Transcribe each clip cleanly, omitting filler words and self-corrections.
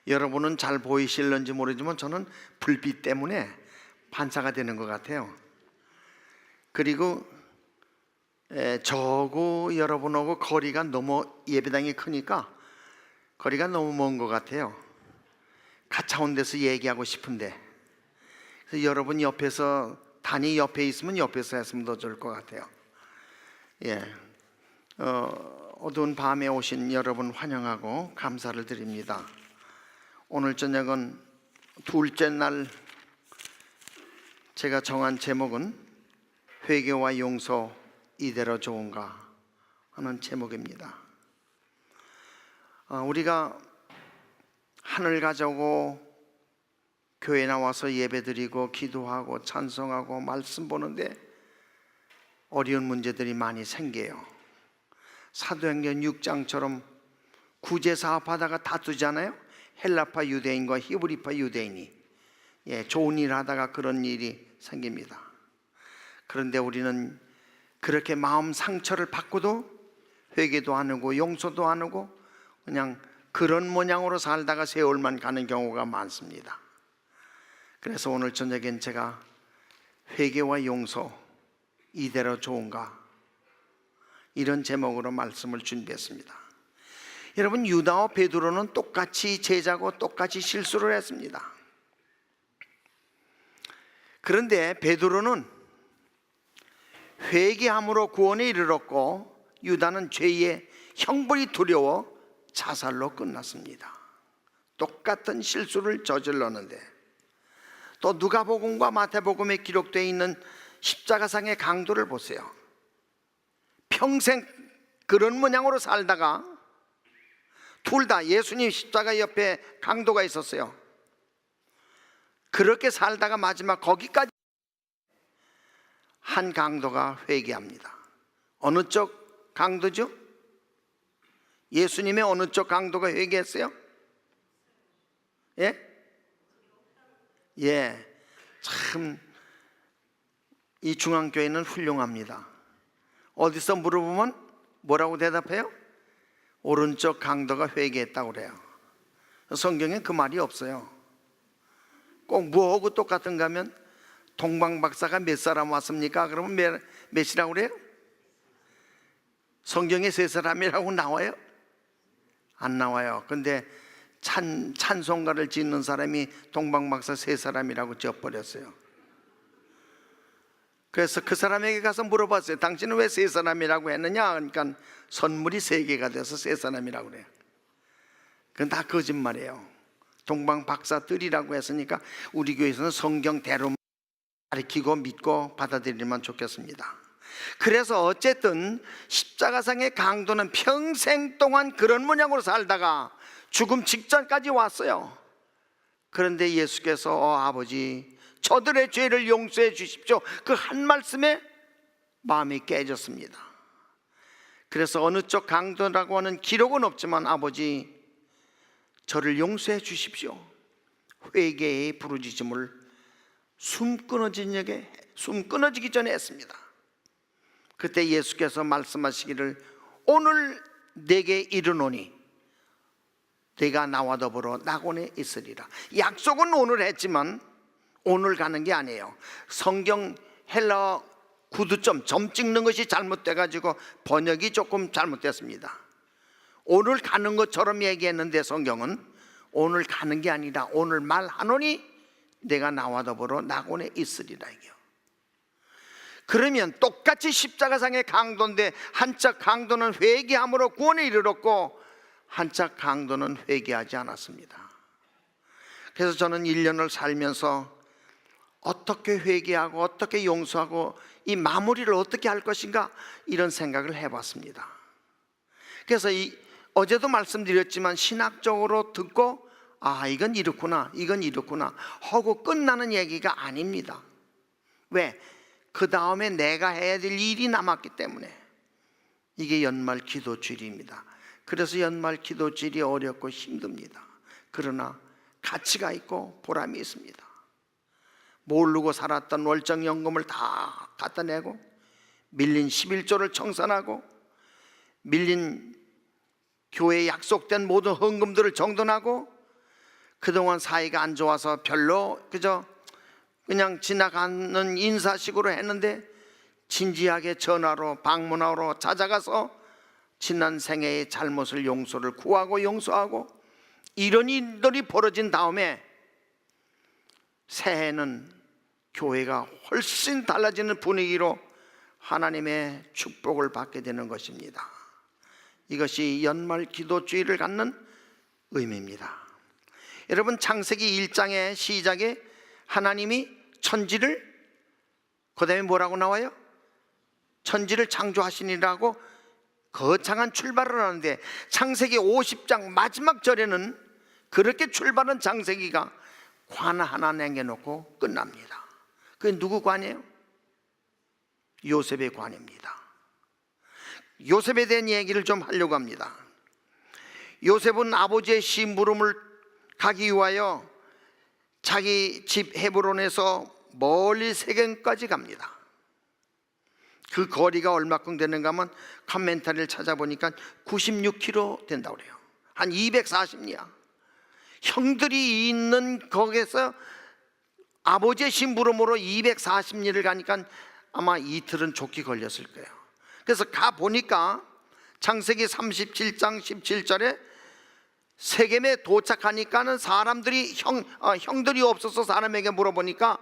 여러분은 잘 보이실런지 모르지만 저는 불빛 때문에 반사가 되는 것 같아요. 그리고 저하고 여러분하고 거리가 너무, 예배당이 크니까 거리가 너무 먼 것 같아요. 가까운 데서 얘기하고 싶은데, 그래서 여러분 옆에서, 단이 옆에 있으면 옆에서 했으면 더 좋을 것 같아요. 어두운 밤에 오신 여러분 환영하고 감사를 드립니다. 오늘 저녁은 둘째 날 제가 정한 제목은 회개와 용서 이대로 좋은가 하는 제목입니다. 우리가 하늘 가져고 교회 나와서 예배드리고 기도하고 찬송하고 말씀 보는데 어려운 문제들이 많이 생겨요. 사도행전 6장처럼 구제사업하다가 다투잖아요. 헬라파 유대인과 히브리파 유대인이 좋은 일 하다가 그런 일이 생깁니다. 그런데 우리는 그렇게 마음 상처를 받고도 회개도 안 하고 용서도 안 하고 그냥 그런 모양으로 살다가 세월만 가는 경우가 많습니다. 그래서 오늘 저녁엔 제가 회개와 용서 이대로 좋은가, 이런 제목으로 말씀을 준비했습니다. 여러분, 유다와 베드로는 똑같이 제자고 똑같이 실수를 했습니다. 그런데 베드로는 회개함으로 구원에 이르렀고 유다는 죄의 형벌이 두려워 자살로 끝났습니다. 똑같은 실수를 저질렀는데, 또 누가복음과 마태복음에 기록되어 있는 십자가상의 강도를 보세요. 평생 그런 모양으로 살다가 둘 다, 예수님 십자가 옆에 강도가 있었어요. 그렇게 살다가 마지막 거기까지 한 강도가 회개합니다. 어느 쪽 강도죠? 예수님의 어느 쪽 강도가 회개했어요? 참 이 중앙교회는 훌륭합니다. 어디서 물어보면 뭐라고 대답해요? 오른쪽 강도가 회개했다고 그래요. 성경에 그 말이 없어요. 꼭 뭐하고 똑같은가 하면 동방박사가 몇 사람 왔습니까? 그러면 몇이라고 그래요? 성경에 세 사람이라고 나와요? 안 나와요. 근데 찬송가를 짓는 사람이 동방박사 세 사람이라고 지어버렸어요. 그래서 그 사람에게 가서 물어봤어요. 당신은 왜 세 사람이라고 했느냐? 그러니까 선물이 세 개가 돼서 세 사람이라고 그래요. 그건 다 거짓말이에요. 동방박사들이라고 했으니까 우리 교회에서는 성경대로 가르치고 믿고 받아들이면 좋겠습니다. 그래서 어쨌든 십자가상의 강도는 평생 동안 그런 모양으로 살다가 죽음 직전까지 왔어요. 그런데 예수께서 아버지, 저들의 죄를 용서해 주십시오, 그 한 말씀에 마음이 깨졌습니다. 그래서 어느 쪽 강도라고 하는 기록은 없지만 아버지, 저를 용서해 주십시오, 회개의 부르짖음을 숨 끊어지기 전에 했습니다. 그때 예수께서 말씀하시기를 오늘 내게 이르노니 내가 나와 더불어 낙원에 있으리라. 약속은 오늘 했지만 오늘 가는 게 아니에요. 성경 헬라어 구두점, 점 찍는 것이 잘못돼가지고 번역이 조금 잘못됐습니다. 오늘 가는 것처럼 얘기했는데 성경은 오늘 가는 게 아니라 오늘 말하노니 내가 나와 더불어 낙원에 있으리라 이게요. 그러면 똑같이 십자가상의 강도인데 한짝 강도는 회개함으로 구원에 이르렀고 한짝 강도는 회개하지 않았습니다. 그래서 저는 1년을 살면서 어떻게 회개하고 어떻게 용서하고 이 마무리를 어떻게 할 것인가, 이런 생각을 해봤습니다. 그래서 어제도 말씀드렸지만 신학적으로 듣고 이건 이렇구나, 이건 이렇구나 하고 끝나는 얘기가 아닙니다. 왜? 그 다음에 내가 해야 될 일이 남았기 때문에. 이게 연말 기도주일입니다. 그래서 연말 기도주일이 어렵고 힘듭니다. 그러나 가치가 있고 보람이 있습니다. 모르고 살았던 월정연금을 다 갖다 내고, 밀린 11조를 청산하고, 밀린 교회에 약속된 모든 헌금들을 정돈하고, 그동안 사이가 안 좋아서 별로 그냥 지나가는 인사식으로 했는데 진지하게 전화로 방문하러 찾아가서 지난 생애의 잘못을 용서를 구하고 용서하고 이런 일들이 벌어진 다음에 새해는 교회가 훨씬 달라지는 분위기로 하나님의 축복을 받게 되는 것입니다. 이것이 연말 기도주의를 갖는 의미입니다. 여러분, 창세기 1장의 시작에 하나님이 천지를, 그 다음에 뭐라고 나와요? 천지를 창조하시니라고 거창한 출발을 하는데, 창세기 50장 마지막 절에는 그렇게 출발한 창세기가 관 하나 남겨놓고 끝납니다. 그게 누구 관이에요? 요셉의 관입니다. 요셉에 대한 얘기를 좀 하려고 합니다. 요셉은 아버지의 심부름을 가기 위하여 자기 집 헤브론에서 멀리 세겜까지 갑니다. 그 거리가 얼마큼 되는가 하면 커멘터리를 찾아보니까 96km 된다고 그래요. 한 240리야. 형들이 있는 거기서 아버지의 심부름으로 240리를 가니까 아마 이틀은 좋게 걸렸을 거예요. 그래서 가보니까 창세기 37장 17절에 세겜에 도착하니까는 사람들이 형들이 없어서 사람에게 물어보니까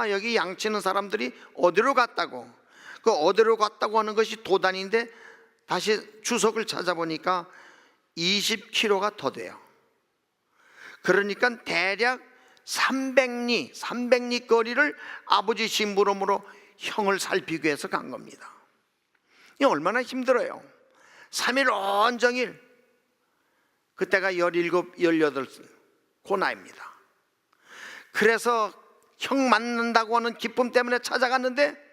여기 양치는 사람들이 어디로 갔다고. 그 어디로 갔다고 하는 것이 도단인데 다시 주석을 찾아보니까 20km가 더 돼요. 그러니까 대략 300리 거리를 아버지 심부름으로 형을 살피기 위해서 간 겁니다. 이 얼마나 힘들어요. 3일 온종일. 그때가 17, 18 그 나이입니다. 그래서 형 만난다고 하는 기쁨 때문에 찾아갔는데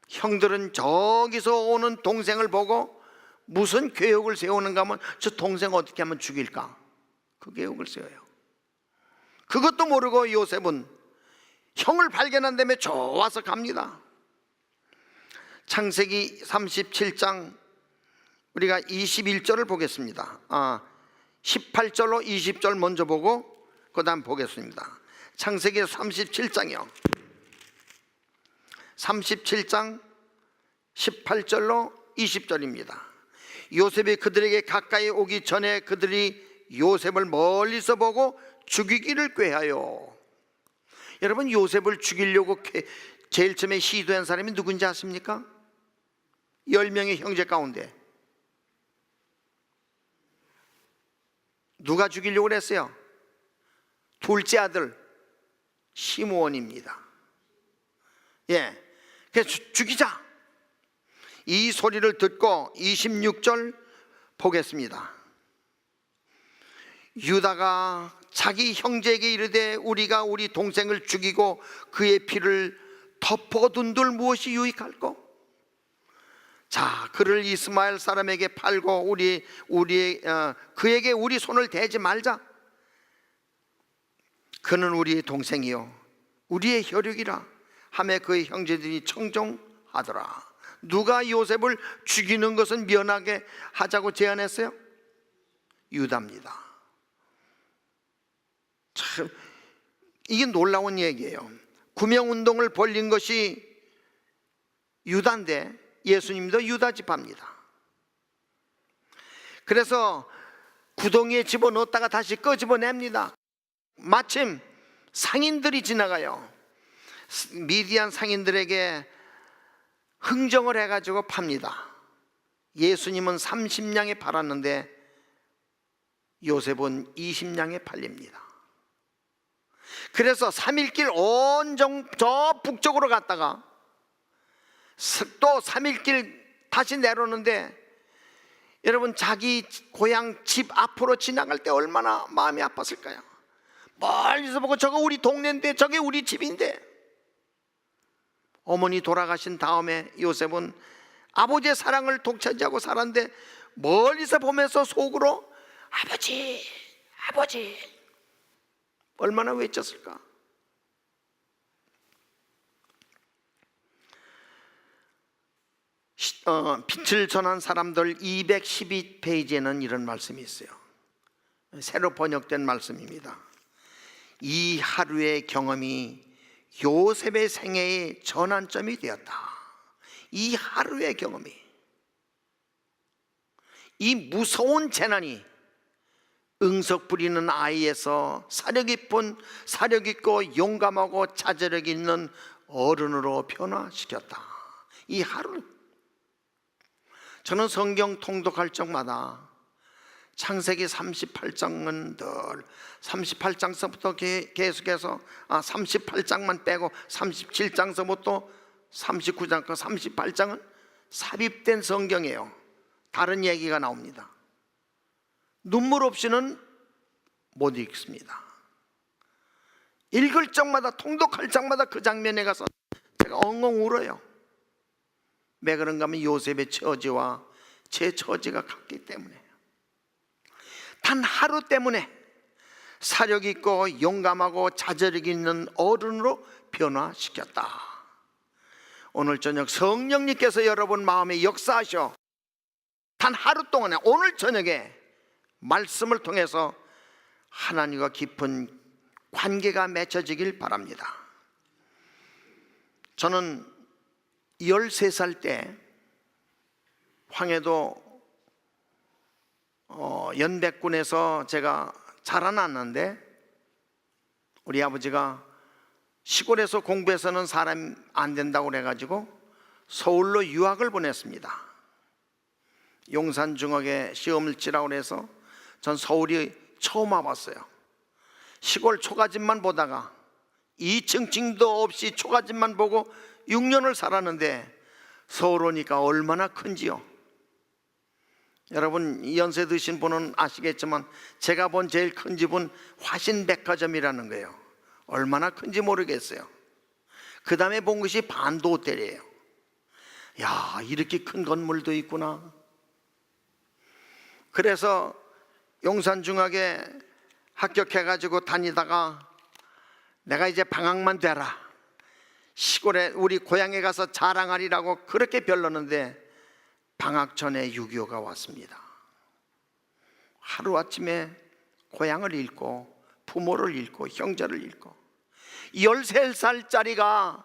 형들은 저기서 오는 동생을 보고 무슨 계획을 세우는가 하면 저 동생 어떻게 하면 죽일까, 그 계획을 세워요. 그것도 모르고 요셉은 형을 발견한 다음에 좋아서 갑니다. 창세기 37장 우리가 21절을 보겠습니다. 18절로 20절 먼저 보고 그 다음 보겠습니다. 창세기 37장이요 37장 18절로 20절입니다 요셉이 그들에게 가까이 오기 전에 그들이 요셉을 멀리서 보고 죽이기를 꾀하여. 여러분, 요셉을 죽이려고 제일 처음에 시도한 사람이 누군지 아십니까? 10명의 형제 가운데 누가 죽이려고 그랬어요? 둘째 아들 시므온입니다. 그래서 죽이자, 이 소리를 듣고 26절 보겠습니다. 유다가 자기 형제에게 이르되 우리가 우리 동생을 죽이고 그의 피를 덮어둔들 무엇이 유익할꼬? 자, 그를 이스마엘 사람에게 팔고 그에게 우리 손을 대지 말자. 그는 우리의 동생이요 우리의 혈육이라 하매 그의 형제들이 청종하더라. 누가 요셉을 죽이는 것은 면하게 하자고 제안했어요? 유다입니다. 참, 이게 놀라운 얘기예요. 구명운동을 벌린 것이 유다인데 예수님도 유다 지파입니다. 그래서 구덩이에 집어넣었다가 다시 끄집어냅니다. 마침 상인들이 지나가요. 미디안 상인들에게 흥정을 해가지고 팝니다. 예수님은 30냥에 팔았는데 요셉은 20냥에 팔립니다. 그래서 3일길 온종 저 북쪽으로 갔다가 또 3일길 다시 내려오는데 여러분, 자기 고향 집 앞으로 지나갈 때 얼마나 마음이 아팠을까요? 멀리서 보고 저거 우리 동네인데 저게 우리 집인데. 어머니 돌아가신 다음에 요셉은 아버지의 사랑을 독차지하고 살았는데 멀리서 보면서 속으로 아버지, 아버지 얼마나 외쳤을까? 빛을 전한 사람들 212페이지에는 이런 말씀이 있어요. 새로 번역된 말씀입니다. 이 하루의 경험이 요셉의 생애의 전환점이 되었다. 이 하루의 경험이, 이 무서운 재난이 응석 부리는 아이에서 사력 있고 용감하고 자제력 있는 어른으로 변화시켰다. 이 하루, 저는 성경 통독할 적마다 창세기 38장은 늘 38장서부터 계속해서 38장만 빼고 37장서부터 39장, 38장은 삽입된 성경이에요. 다른 얘기가 나옵니다. 눈물 없이는 못 읽습니다. 읽을 적마다, 통독할 적마다 그 장면에 가서 제가 엉엉 울어요. 왜 그런가 하면 요셉의 처지와 제 처지가 같기 때문에, 단 하루 때문에 사력 있고 용감하고 자제력 있는 어른으로 변화시켰다. 오늘 저녁 성령님께서 여러분 마음에 역사하셔 단 하루 동안에, 오늘 저녁에 말씀을 통해서 하나님과 깊은 관계가 맺혀지길 바랍니다. 저는 13살 때 황해도 연백군에서 제가 자라났는데, 우리 아버지가 시골에서 공부해서는 사람 안 된다고 그래가지고 서울로 유학을 보냈습니다. 용산중학에 시험을 치라고 해서 전 서울이 처음 와봤어요. 시골 초가집만 보다가 2층 층도 없이 초가집만 보고 6년을 살았는데 서울 오니까 얼마나 큰지요. 여러분 연세 드신 분은 아시겠지만 제가 본 제일 큰 집은 화신백화점이라는 거예요. 얼마나 큰지 모르겠어요. 그 다음에 본 것이 반도 호텔이에요. 야, 이렇게 큰 건물도 있구나. 그래서 용산중학에 합격해가지고 다니다가 내가 이제 방학만 되라, 시골에 우리 고향에 가서 자랑하리라고 그렇게 별렀는데 방학 전에 6.25가 왔습니다. 하루아침에 고향을 잃고 부모를 잃고 형제를 잃고 13살짜리가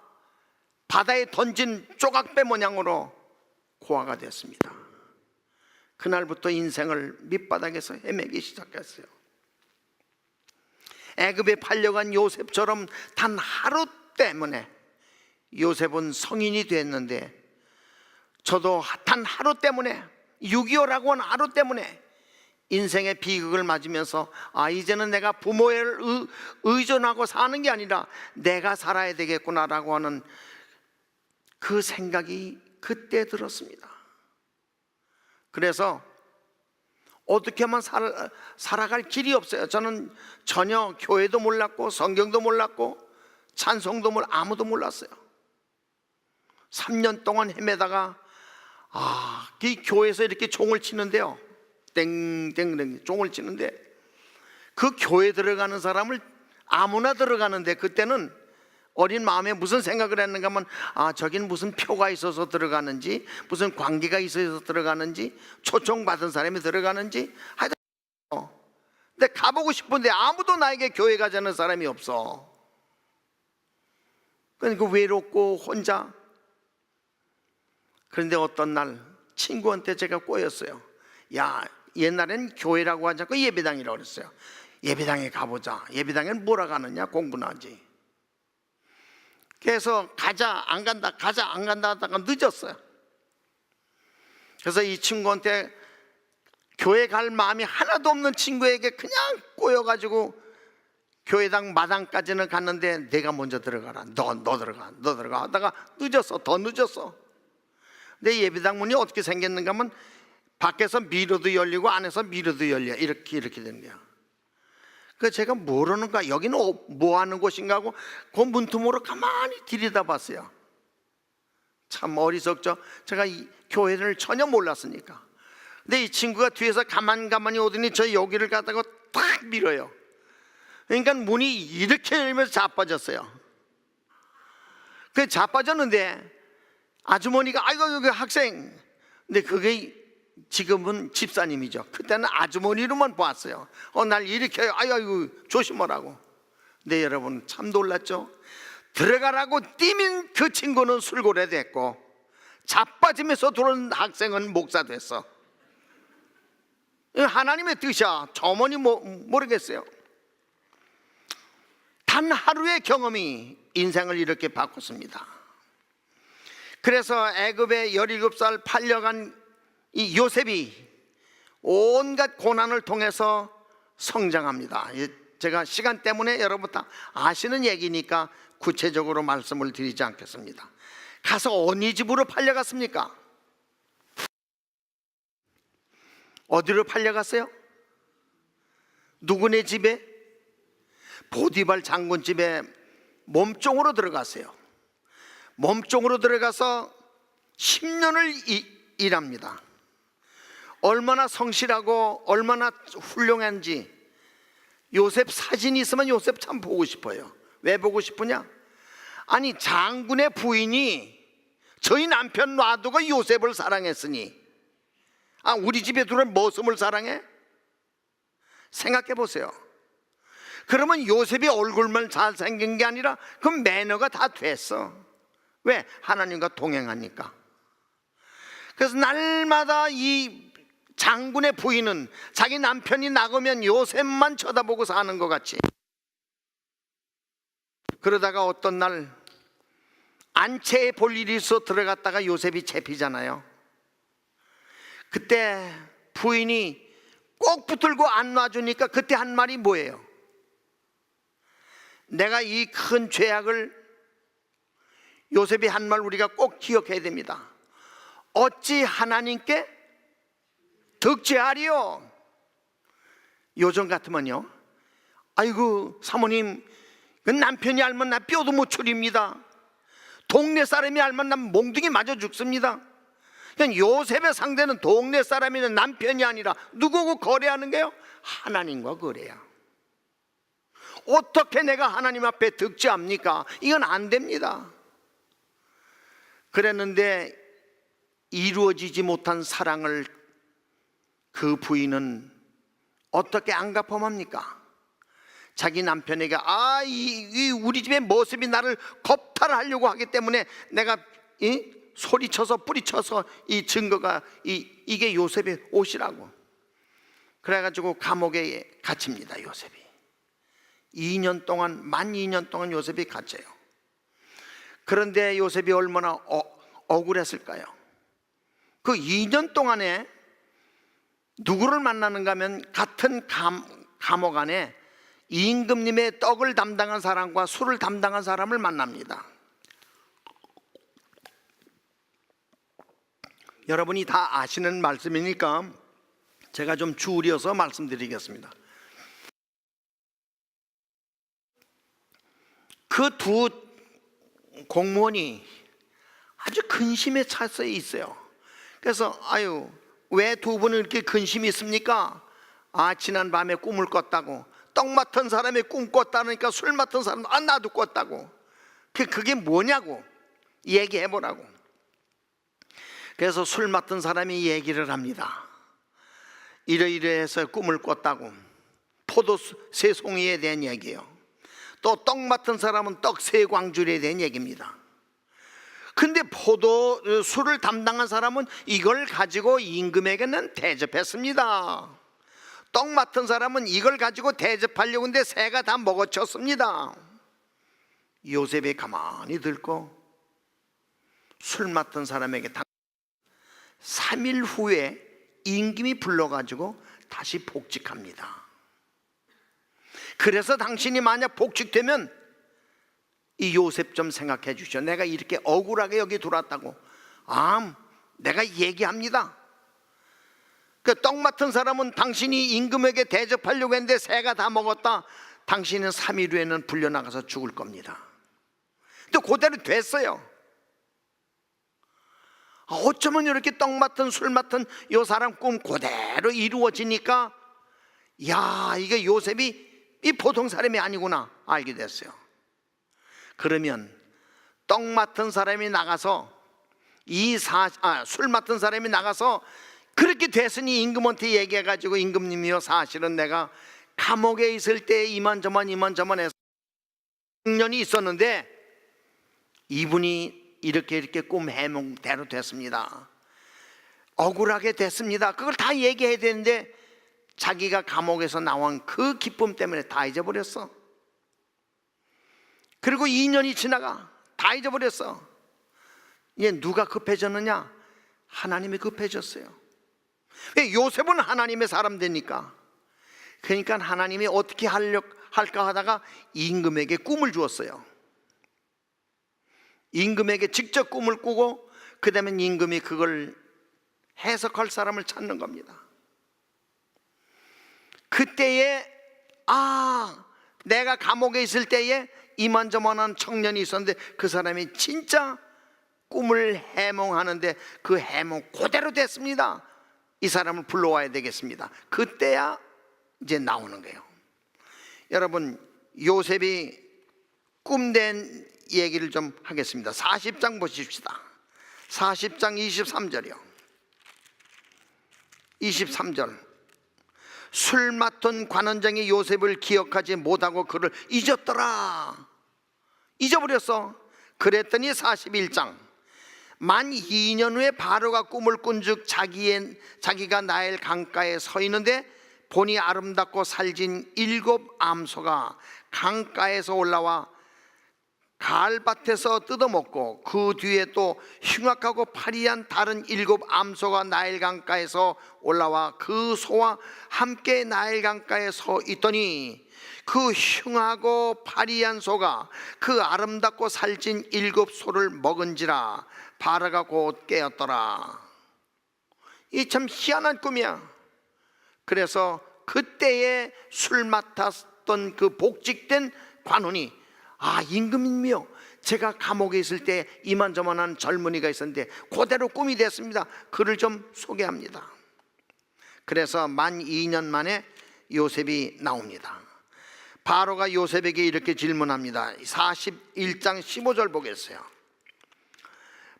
바다에 던진 조각배 모양으로 고아가 됐습니다. 그날부터 인생을 밑바닥에서 헤매기 시작했어요. 애굽에 팔려간 요셉처럼 단 하루 때문에 요셉은 성인이 됐는데, 저도 단 하루 때문에, 6.25라고 하는 하루 때문에 인생의 비극을 맞으면서 이제는 내가 부모에 의존하고 사는 게 아니라 내가 살아야 되겠구나라고 하는 그 생각이 그때 들었습니다. 그래서 어떻게 하면 살아갈 길이 없어요. 저는 전혀 교회도 몰랐고 성경도 몰랐고 찬송도 아무도 몰랐어요. 3년 동안 헤매다가 이 교회에서 이렇게 종을 치는데요, 땡땡땡 종을 치는데, 그 교회 들어가는 사람을 아무나 들어가는데, 그때는 어린 마음에 무슨 생각을 했는가 하면 저긴 무슨 표가 있어서 들어가는지, 무슨 관계가 있어서 들어가는지, 초청받은 사람이 들어가는지 하여튼 근데 가보고 싶은데 아무도 나에게 교회 가자는 사람이 없어. 그러니까 외롭고 혼자. 그런데 어떤 날 친구한테 제가 꼬였어요. 야, 옛날엔 교회라고 하지 않고 예배당이라고 그랬어요. 예배당에 가보자. 예배당에는 뭐라 가느냐, 공부나 하지. 그래서 가자 안 간다 가자 안 간다 하다가 늦었어요. 그래서 이 친구한테 교회 갈 마음이 하나도 없는 친구에게 그냥 꼬여가지고 교회당 마당까지는 갔는데, 내가 먼저 들어가라, 너 들어가 하다가 늦었어. 더 늦었어. 근데 예배당 문이 어떻게 생겼는가 하면 밖에서 미러도 열리고 안에서 미러도 열려, 이렇게 되는 거야. 그 제가 모르는가, 여기는 뭐 하는 곳인가 하고 그 문틈으로 가만히 들여다봤어요. 참 어리석죠. 제가 이 교회를 전혀 몰랐으니까. 근데 이 친구가 뒤에서 가만히 오더니 저 여기를 가다가 딱 밀어요. 그러니까 문이 이렇게 열면서 자빠졌어요. 그 자빠졌는데 아주머니가 아이고 여기 학생, 근데 그게 지금은 집사님이죠. 그때는 아주머니로만 봤어요. 날 일으켜요. 아이고 조심하라고. 네, 여러분 참 놀랐죠? 들어가라고 뛰면 그 친구는 술고래 됐고 자빠지면서 들어온 학생은 목사 됐어. 하나님의 뜻이야. 저머니 모르겠어요. 단 하루의 경험이 인생을 이렇게 바꿨습니다. 그래서 애굽에 17살 팔려간 이 요셉이 온갖 고난을 통해서 성장합니다. 제가 시간 때문에 여러분 다 아시는 얘기니까 구체적으로 말씀을 드리지 않겠습니다. 가서 어느 집으로 팔려갔습니까? 어디로 팔려갔어요? 누구네 집에? 보디발 장군 집에 몸종으로 들어갔어요. 몸종으로 들어가서 10년을 일합니다. 얼마나 성실하고 얼마나 훌륭한지. 요셉 사진이 있으면 요셉 참 보고 싶어요. 왜 보고 싶으냐? 아니, 장군의 부인이 저희 남편 놔두고 요셉을 사랑했으니 우리 집에 들어온 머슴을 사랑해? 생각해 보세요. 그러면 요셉이 얼굴만 잘생긴 게 아니라 그 매너가 다 됐어. 왜? 하나님과 동행하니까. 그래서 날마다 이 장군의 부인은 자기 남편이 나가면 요셉만 쳐다보고 사는 것 같이. 그러다가 어떤 날 안채에 볼 일이 있어 들어갔다가 요셉이 잡히잖아요. 그때 부인이 꼭 붙들고 안 놔주니까 그때 한 말이 뭐예요? 내가 이 큰 죄악을, 요셉이 한 말 우리가 꼭 기억해야 됩니다. 어찌 하나님께 득죄하리요? 요즘 같으면요, 아이고 사모님, 그 남편이 알면 나 뼈도 못 추립니다. 동네 사람이 알면 나 몽둥이 맞아 죽습니다. 그냥 요셉의 상대는 동네 사람이나 남편이 아니라 누구고 거래하는 게요? 하나님과 거래야. 어떻게 내가 하나님 앞에 득죄합니까? 이건 안 됩니다. 그랬는데 이루어지지 못한 사랑을 그 부인은 어떻게 안 갚아합니까? 자기 남편에게 우리 집의 모습이 나를 겁탈하려고 하기 때문에 내가 소리쳐서 뿌리쳐서 이 증거가 이게 요셉의 옷이라고. 그래가지고 감옥에 갇힙니다. 요셉이 2년 동안, 만 2년 동안 요셉이 갇혀요. 그런데 요셉이 얼마나 억울했을까요? 그 2년 동안에 누구를 만나는가 하면 같은 감옥 안에 임금님의 떡을 담당한 사람과 술을 담당한 사람을 만납니다. 여러분이 다 아시는 말씀이니까 제가 좀 줄여서 말씀드리겠습니다. 그 두 공무원이 아주 근심에 차서 있어요. 그래서 왜 두 분은 이렇게 근심이 있습니까? 지난 밤에 꿈을 꿨다고. 떡 맡은 사람이 꿈 꿨다니까 술 맡은 사람도 나도 꿨다고. 그게 뭐냐고 얘기해보라고. 그래서 술 맡은 사람이 얘기를 합니다. 이러이러해서 꿈을 꿨다고. 포도 세 송이에 대한 얘기예요. 또 떡 맡은 사람은 떡 세 광줄에 대한 얘기입니다. 근데 포도 술을 담당한 사람은 이걸 가지고 임금에게는 대접했습니다. 떡 맡은 사람은 이걸 가지고 대접하려고 했는데 새가 다 먹어쳤습니다. 요셉이 가만히 듣고 술 맡은 사람에게 3일 후에 임금이 불러가지고 다시 복직합니다. 그래서 당신이 만약 복직되면 이 요셉 좀 생각해 주시오. 내가 이렇게 억울하게 여기 들어왔다고. 내가 얘기합니다. 그 떡 맡은 사람은 당신이 임금에게 대접하려고 했는데 새가 다 먹었다. 당신은 3일 후에는 불려나가서 죽을 겁니다. 또 그대로 됐어요. 어쩌면 이렇게 떡 맡은 술 맡은 요 사람 꿈 그대로 이루어지니까 이게 요셉이 이 보통 사람이 아니구나 알게 됐어요. 그러면 떡 맡은 사람이 나가서 술 맡은 사람이 나가서 그렇게 됐으니 임금한테 얘기해가지고 임금님이요, 사실은 내가 감옥에 있을 때 이만저만 해서 청년이 있었는데 이분이 이렇게 꿈 해몽대로 됐습니다. 억울하게 됐습니다. 그걸 다 얘기해야 되는데 자기가 감옥에서 나온 그 기쁨 때문에 다 잊어버렸어. 그리고 2년이 지나가 다 잊어버렸어. 이제 누가 급해졌느냐? 하나님이 급해졌어요. 왜? 요셉은 하나님의 사람 되니까. 그러니까 하나님이 어떻게 할까 하다가 임금에게 꿈을 주었어요. 임금에게 직접 꿈을 꾸고 그 다음에 임금이 그걸 해석할 사람을 찾는 겁니다. 그때에 내가 감옥에 있을 때에 이만저만한 청년이 있었는데 그 사람이 진짜 꿈을 해몽하는데 그 해몽 그대로 됐습니다. 이 사람을 불러와야 되겠습니다. 그때야 이제 나오는 거예요. 여러분, 요셉이 꿈된 얘기를 좀 하겠습니다. 40장 보십시다. 40장 23절이요 23절. 술 맡은 관원장이 요셉을 기억하지 못하고 그를 잊었더라. 잊어버렸어. 그랬더니 41장. 만 2년 후에 바로가 꿈을 꾼즉 자기가 나일 강가에 서 있는데 보니 아름답고 살진 7 암소가 강가에서 올라와 가을밭에서 뜯어먹고 그 뒤에 또 흉악하고 파리한 다른 7 암소가 나일 강가에서 올라와 그 소와 함께 나일 강가에 서 있더니 그 흉하고 파리한 소가 그 아름답고 살찐 7 소를 먹은지라 바로가 곧 깨었더라. 이 참 희한한 꿈이야. 그래서 그때에 술 맡았던 그 복직된 관원이 임금님이요, 제가 감옥에 있을 때 이만저만한 젊은이가 있었는데 그대로 꿈이 됐습니다. 그를 좀 소개합니다. 그래서 만 2년 만에 요셉이 나옵니다. 바로가 요셉에게 이렇게 질문합니다. 41장 15절 보겠어요.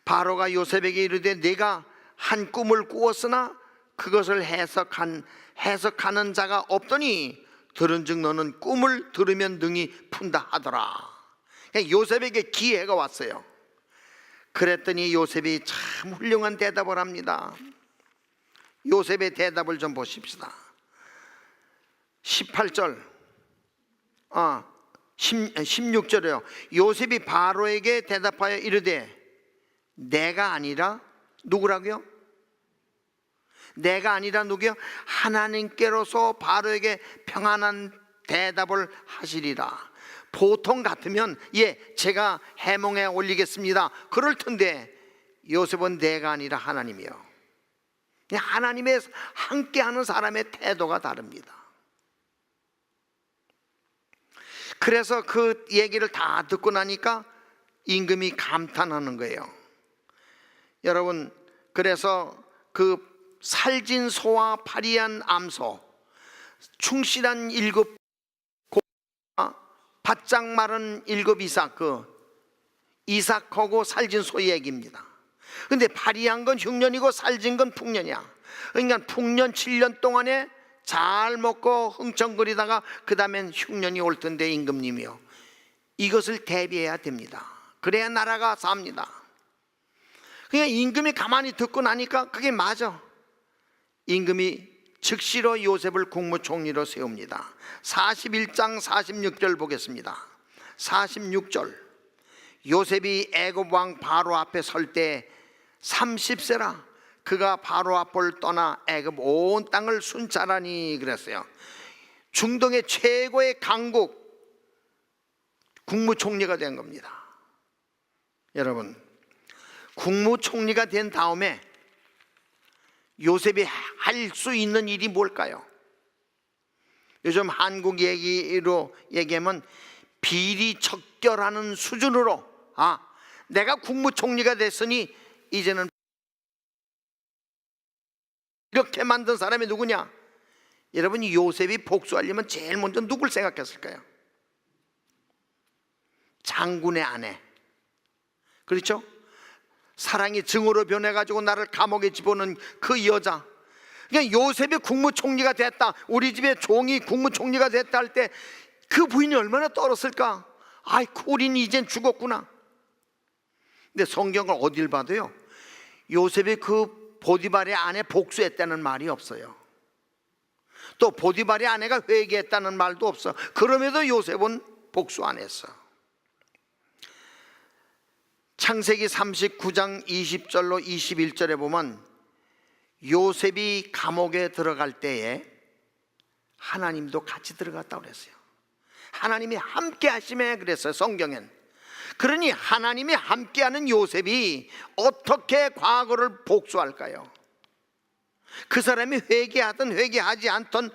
바로가 요셉에게 이르되 내가 한 꿈을 꾸었으나 그것을 해석하는 자가 없더니 들은즉 너는 꿈을 들으면 능히 푼다 하더라. 요셉에게 기회가 왔어요. 그랬더니 요셉이 참 훌륭한 대답을 합니다. 요셉의 대답을 좀 보십시다. 18절 16절에요 요셉이 바로에게 대답하여 이르되 내가 아니라 누구라고요? 내가 아니라 누구요? 하나님께로서 바로에게 평안한 대답을 하시리라. 보통 같으면 제가 해몽에 올리겠습니다 그럴 텐데 요셉은 내가 아니라 하나님이요. 하나님의 함께하는 사람의 태도가 다릅니다. 그래서 그 얘기를 다 듣고 나니까 임금이 감탄하는 거예요. 여러분, 그래서 그 살진 소와 파리한 암소, 충실한 7 바짝 마른 7 이삭, 이삭하고 살진 소의 얘기입니다. 근데 파리한 건 흉년이고 살진 건 풍년이야. 그러니까 풍년 7년 동안에 잘 먹고 흥청거리다가 그 다음엔 흉년이 올 텐데 임금님이요, 이것을 대비해야 됩니다. 그래야 나라가 삽니다. 그냥 임금이 가만히 듣고 나니까 그게 맞아. 임금이 즉시로 요셉을 국무총리로 세웁니다. 41장 46절 보겠습니다. 46절. 요셉이 애굽 왕 바로 앞에 설 때 30세라. 그가 바로 앞을 떠나 애굽 온 땅을 순찰하니 그랬어요. 중동의 최고의 강국 국무총리가 된 겁니다. 여러분, 국무총리가 된 다음에 요셉이 할 수 있는 일이 뭘까요? 요즘 한국 얘기로 얘기하면 비리척결하는 수준으로 내가 국무총리가 됐으니 이제는 이렇게 만든 사람이 누구냐? 여러분이 요셉이 복수하려면 제일 먼저 누굴 생각했을까요? 장군의 아내, 그렇죠? 사랑이 증오로 변해가지고 나를 감옥에 집어넣은 그 여자. 그러니까 요셉이 국무총리가 됐다, 우리 집의 종이 국무총리가 됐다 할 때 그 부인이 얼마나 떨었을까? 아이고 우린 이젠 죽었구나. 근데 성경을 어딜 봐도요 요셉이 그 보디발의 아내 복수했다는 말이 없어요. 또 보디발의 아내가 회개했다는 말도 없어. 그럼에도 요셉은 복수 안 했어. 창세기 39장 20절로 21절에 보면 요셉이 감옥에 들어갈 때에 하나님도 같이 들어갔다고 그랬어요. 하나님이 함께 하심에 그랬어요 성경엔. 그러니 하나님이 함께하는 요셉이 어떻게 과거를 복수할까요? 그 사람이 회개하든 회개하지 않든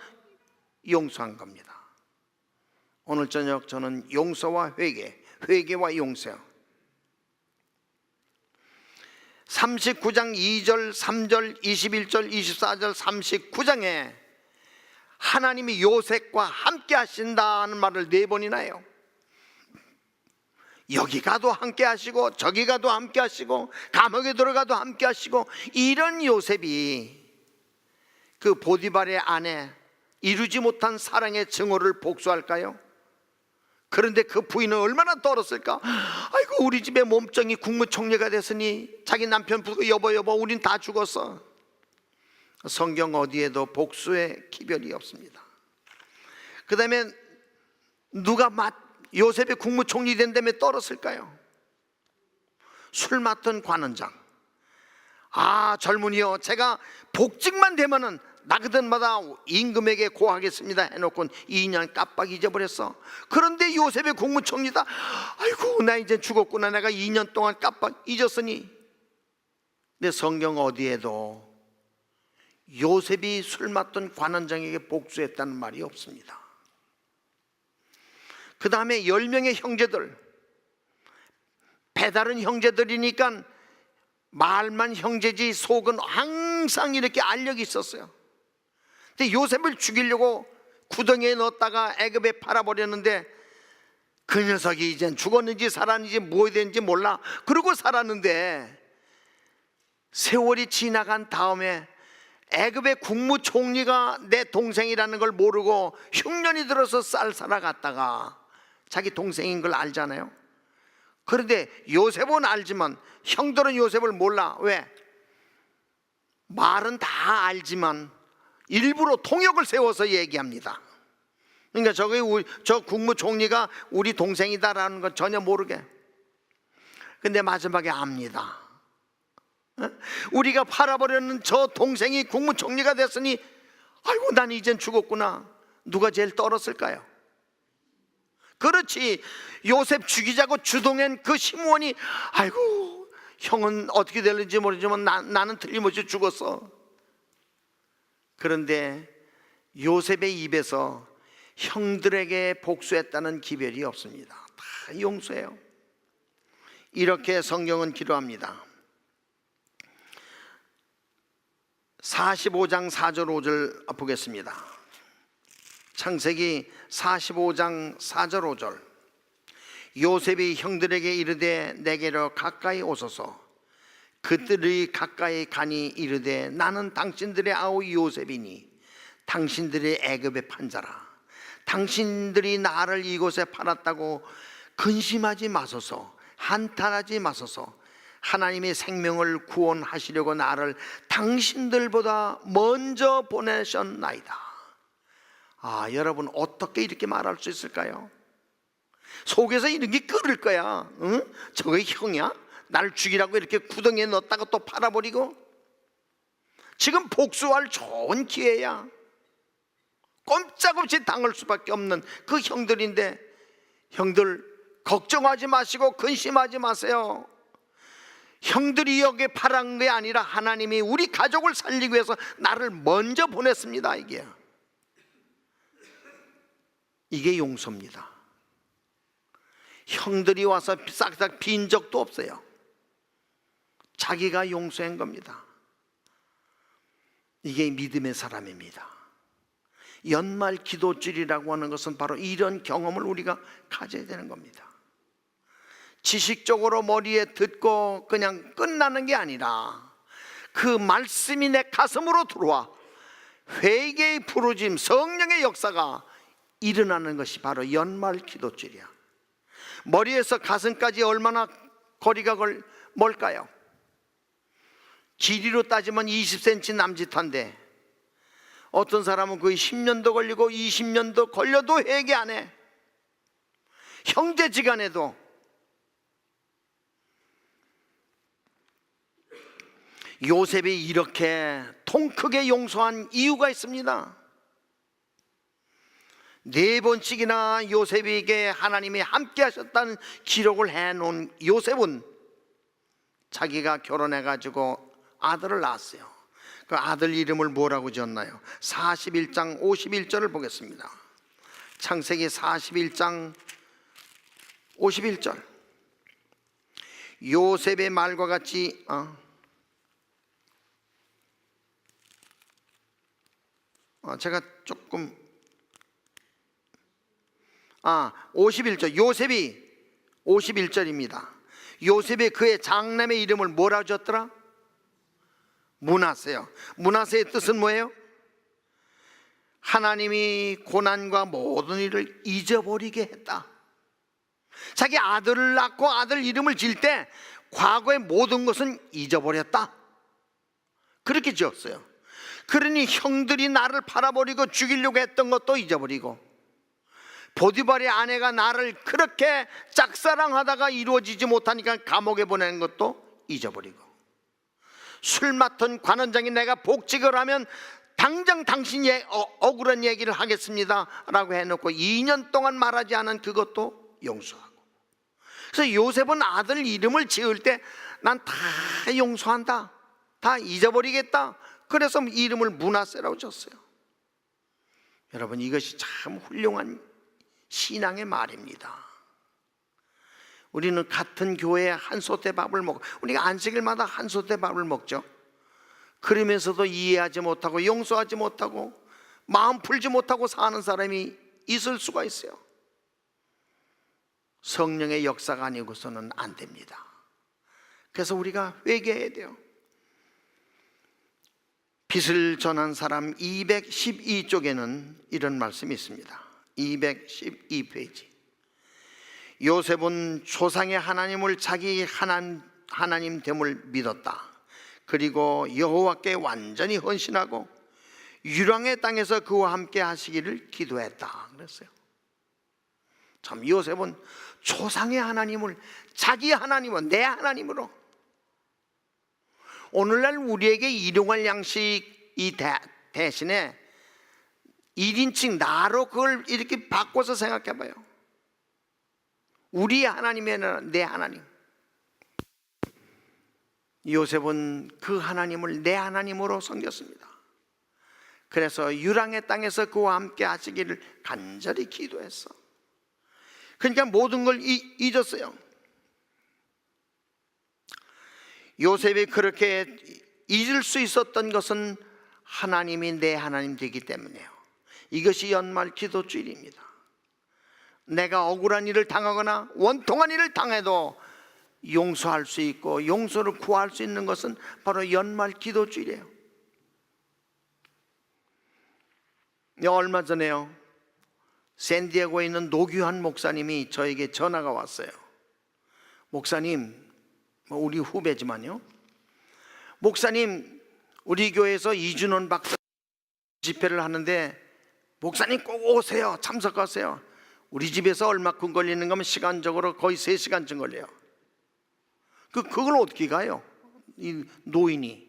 용서한 겁니다. 오늘 저녁 저는 용서와 회개와 용서, 39장 2절 3절 21절 24절 39장에 하나님이 요셉과 함께 하신다는 말을 4번이나 해요. 여기 가도 함께 하시고 저기 가도 함께 하시고 감옥에 들어가도 함께 하시고, 이런 요셉이 그 보디발의 아내 이루지 못한 사랑의 증오를 복수할까요? 그런데 그 부인은 얼마나 떨었을까? 아이고 우리 집에 몸종이 국무총리가 됐으니 자기 남편 부르고 여보 우린 다 죽었어. 성경 어디에도 복수의 기별이 없습니다. 그 다음에 누가 요셉이 국무총리 된 다음에 떨었을까요? 술 맡은 관원장. 아 젊은이여, 제가 복직만 되면은 나그들마다 임금에게 고하겠습니다 해놓고 2년 깜빡 잊어버렸어. 그런데 요셉이 국무총리다. 아이고 나 이제 죽었구나, 내가 2년 동안 깜빡 잊었으니. 근데 성경 어디에도 요셉이 술 맡던 관원장에게 복수했다는 말이 없습니다. 그 다음에 10명의 형제들, 배다른 형제들이니까 말만 형제지 속은 항상 이렇게 알력이 있었어요. 근데 요셉을 죽이려고 구덩이에 넣었다가 애굽에 팔아버렸는데 그 녀석이 이젠 죽었는지 살았는지 뭐 된지 몰라. 그러고 살았는데 세월이 지나간 다음에 애굽의 국무총리가 내 동생이라는 걸 모르고 흉년이 들어서 쌀 사러 갔다가 자기 동생인 걸 알잖아요. 그런데 요셉은 알지만 형들은 요셉을 몰라. 왜? 말은 다 알지만 일부러 통역을 세워서 얘기합니다. 그러니까 저 국무총리가 우리 동생이다라는 건 전혀 모르게. 근데 마지막에 압니다. 우리가 팔아버렸는 저 동생이 국무총리가 됐으니 아이고 난 이젠 죽었구나. 누가 제일 떨었을까요? 그렇지, 요셉 죽이자고 주동한 그 시므온이 아이고 형은 어떻게 될는지 모르지만 나는 틀림없이 죽었어. 그런데 요셉의 입에서 형들에게 복수했다는 기별이 없습니다. 다 용서해요. 이렇게 성경은 기도합니다. 45장 4절 5절 보겠습니다. 창세기 45장 4절 5절. 요셉이 형들에게 이르되 내게로 가까이 오소서. 그들이 가까이 가니 이르되 나는 당신들의 아우 요셉이니 당신들의 애굽의 판자라. 당신들이 나를 이곳에 팔았다고 근심하지 마소서, 한탄하지 마소서. 하나님의 생명을 구원하시려고 나를 당신들보다 먼저 보내셨나이다. 아, 여러분 어떻게 이렇게 말할 수 있을까요? 속에서 이런 게 끓을 거야. 응? 저게 형이야? 나를 죽이라고 이렇게 구덩이에 넣었다가 또 팔아버리고. 지금 복수할 좋은 기회야. 꼼짝없이 당할 수밖에 없는 그 형들인데, 형들 걱정하지 마시고 근심하지 마세요. 형들이 여기에 팔은 게 아니라 하나님이 우리 가족을 살리기 위해서 나를 먼저 보냈습니다. 이게 용서입니다. 형들이 와서 싹싹 빈 적도 없어요. 자기가 용서한 겁니다. 이게 믿음의 사람입니다. 연말 기도줄이라고 하는 것은 바로 이런 경험을 우리가 가져야 되는 겁니다. 지식적으로 머리에 듣고 그냥 끝나는 게 아니라 그 말씀이 내 가슴으로 들어와 회개의 부르짐, 성령의 역사가 일어나는 것이 바로 연말 기도줄이야. 머리에서 가슴까지 얼마나 거리가 멀까요? 길이로 따지면 20cm 남짓한데 어떤 사람은 거의 10년도 걸리고 20년도 걸려도 회개 안 해. 형제지간에도. 요셉이 이렇게 통 크게 용서한 이유가 있습니다. 4번씩이나 요셉에게 하나님이 함께 하셨다는 기록을 해놓은 요셉은 자기가 결혼해가지고 아들을 낳았어요. 그 아들 이름을 뭐라고 지었나요? 41장 51절을 보겠습니다. 창세기 41장 51절. 요셉의 말과 같이 제가 조금 51절. 요셉이 51절입니다. 요셉이 그의 장남의 이름을 뭐라고 지었더라? 므낫세요. 므낫세의 뜻은 뭐예요? 하나님이 고난과 모든 일을 잊어버리게 했다. 자기 아들을 낳고 아들 이름을 지을 때 과거의 모든 것은 잊어버렸다, 그렇게 지었어요. 그러니 형들이 나를 팔아버리고 죽이려고 했던 것도 잊어버리고, 보디발의 아내가 나를 그렇게 짝사랑하다가 이루어지지 못하니까 감옥에 보내는 것도 잊어버리고, 술 맡은 관원장이 내가 복직을 하면 당장 당신이 억울한 얘기를 하겠습니다 라고 해놓고 2년 동안 말하지 않은 그것도 용서하고. 그래서 요셉은 아들 이름을 지을 때 난 다 용서한다, 다 잊어버리겠다, 그래서 이름을 므낫세라고 졌어요. 여러분, 이것이 참 훌륭한 신앙의 말입니다. 우리는 같은 교회에 한 솥대 밥을 먹고, 우리가 안식일마다 한 솥대 밥을 먹죠. 그러면서도 이해하지 못하고 용서하지 못하고 마음 풀지 못하고 사는 사람이 있을 수가 있어요. 성령의 역사가 아니고서는 안 됩니다. 그래서 우리가 회개해야 돼요. 빛을 전한 사람 212쪽에는 이런 말씀이 있습니다. 212페이지. 요셉은 조상의 하나님을 자기 하나님 됨을 믿었다. 그리고 여호와께 완전히 헌신하고 유랑의 땅에서 그와 함께 하시기를 기도했다 그랬어요. 참, 요셉은 조상의 하나님을 자기 하나님은 내 하나님으로, 오늘날 우리에게 일용할 양식이 대신에 1인칭 나로 그걸 이렇게 바꿔서 생각해 봐요. 우리의 하나님이 아니라 내 하나님. 요셉은 그 하나님을 내 하나님으로 섬겼습니다. 그래서 유랑의 땅에서 그와 함께 하시기를 간절히 기도했어. 그러니까 모든 걸 잊었어요. 요셉이 그렇게 잊을 수 있었던 것은 하나님이 내 하나님 되기 때문이에요. 이것이 연말 기도주일입니다. 내가 억울한 일을 당하거나 원통한 일을 당해도 용서할 수 있고 용서를 구할 수 있는 것은 바로 연말 기도주일이에요. 얼마 전에요, 샌디에고에 있는 노규환 목사님이 저에게 전화가 왔어요. 목사님, 우리 후배지만요, 목사님, 우리 교회에서 이준원 박사 집회를 하는데 목사님 꼭 오세요, 참석하세요. 우리 집에서 얼마큼 걸리는 거면 시간적으로 거의 3시간쯤 걸려요. 그걸 어떻게 가요, 이 노인이.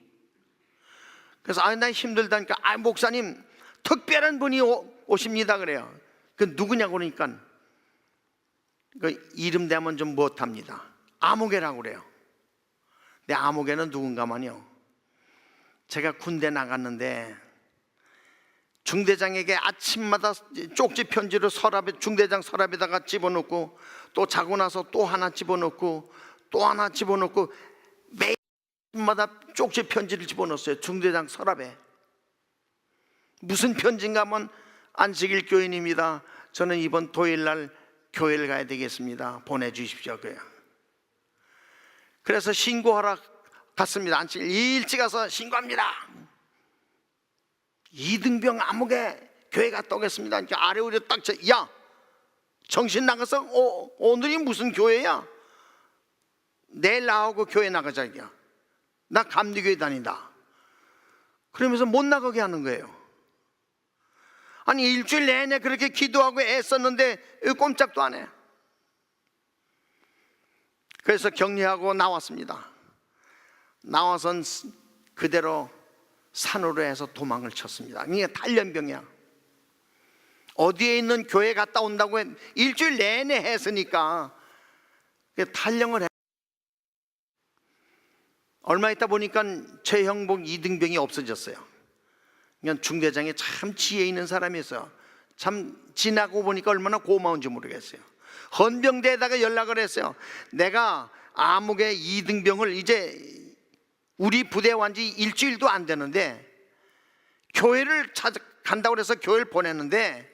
그래서 나 힘들다니까, 목사님 특별한 분이 오십니다 그래요. 그 누구냐고 그러니까 그 이름 대면 좀 못합니다. 아무개라고 그래요. 근데 아무개는 누군가만요, 제가 군대 나갔는데 중대장에게 아침마다 쪽지 편지로 중대장 서랍에다가 집어넣고, 또 자고 나서 또 하나 집어넣고 또 하나 집어넣고, 매일마다 쪽지 편지를 집어넣었어요, 중대장 서랍에. 무슨 편지인가 하면, 안식일 교인입니다, 저는 이번 토요일날 교회를 가야 되겠습니다, 보내주십시오 그래요. 그래서 신고하러 갔습니다. 안식일 일찍 가서 신고합니다. 이등병 아무개 교회 갔다 오겠습니다. 아래 우리 딱 야, 정신 나가서 오늘이 무슨 교회야? 내일 나오고 교회 나가자기야. 나 감리교회 다닌다. 그러면서 못 나가게 하는 거예요. 아니 일주일 내내 그렇게 기도하고 애썼는데 꼼짝도 안 해. 그래서 격리하고 나왔습니다. 나와선 그대로 산으로 해서 도망을 쳤습니다. 이게 탈련병이야. 어디에 있는 교회 갔다 온다고 일주일 내내 했으니까 탈령을 해. 얼마 있다 보니까 최형복 이등병이 없어졌어요. 그러니까 중대장이 참 지혜 있는 사람이었어요. 참 지나고 보니까 얼마나 고마운지 모르겠어요. 헌병대에다가 연락을 했어요. 내가 암흑의 이등병을 이제 우리 부대에 완 지 일주일도 안 되는데 교회를 간다고 해서 교회를 보냈는데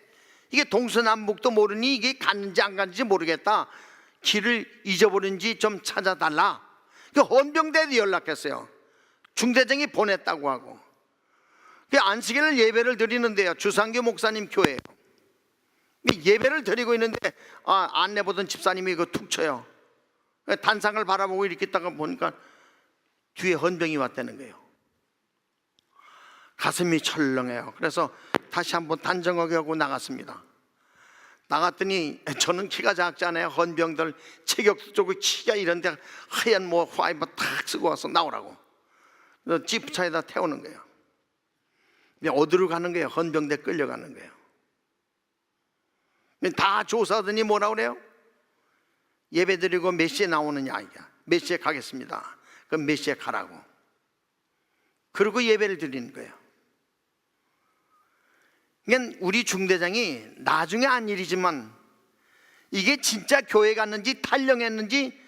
이게 동서남북도 모르니 이게 갔는지 안 갔는지 모르겠다. 길을 잊어버린지 좀 찾아달라. 헌병대에도 연락했어요. 중대장이 보냈다고 하고. 안식일 예배를 드리는데요, 주상규 목사님 교회예요. 예배를 드리고 있는데 안내 보던 집사님이 이거 툭 쳐요. 단상을 바라보고 이렇게 있다가 보니까 뒤에 헌병이 왔다는 거예요. 가슴이 철렁해요. 그래서 다시 한번 단정하게 하고 나갔습니다. 나갔더니 저는 키가 작잖아요. 헌병들 체격도 쪽에 키가 이런데 하얀 화이트 탁 쓰고 와서 나오라고. 그래서 지프차에다 태우는 거예요. 어디로 가는 거예요? 헌병대 끌려가는 거예요. 다 조사하더니 뭐라 그래요? 예배 드리고 몇 시에 나오느냐, 몇 시에 가겠습니다. 그럼 몇 시에 가라고. 그리고 예배를 드리는 거예요. 그러니까 우리 중대장이 나중에 한 일이지만 이게 진짜 교회 갔는지 탈령했는지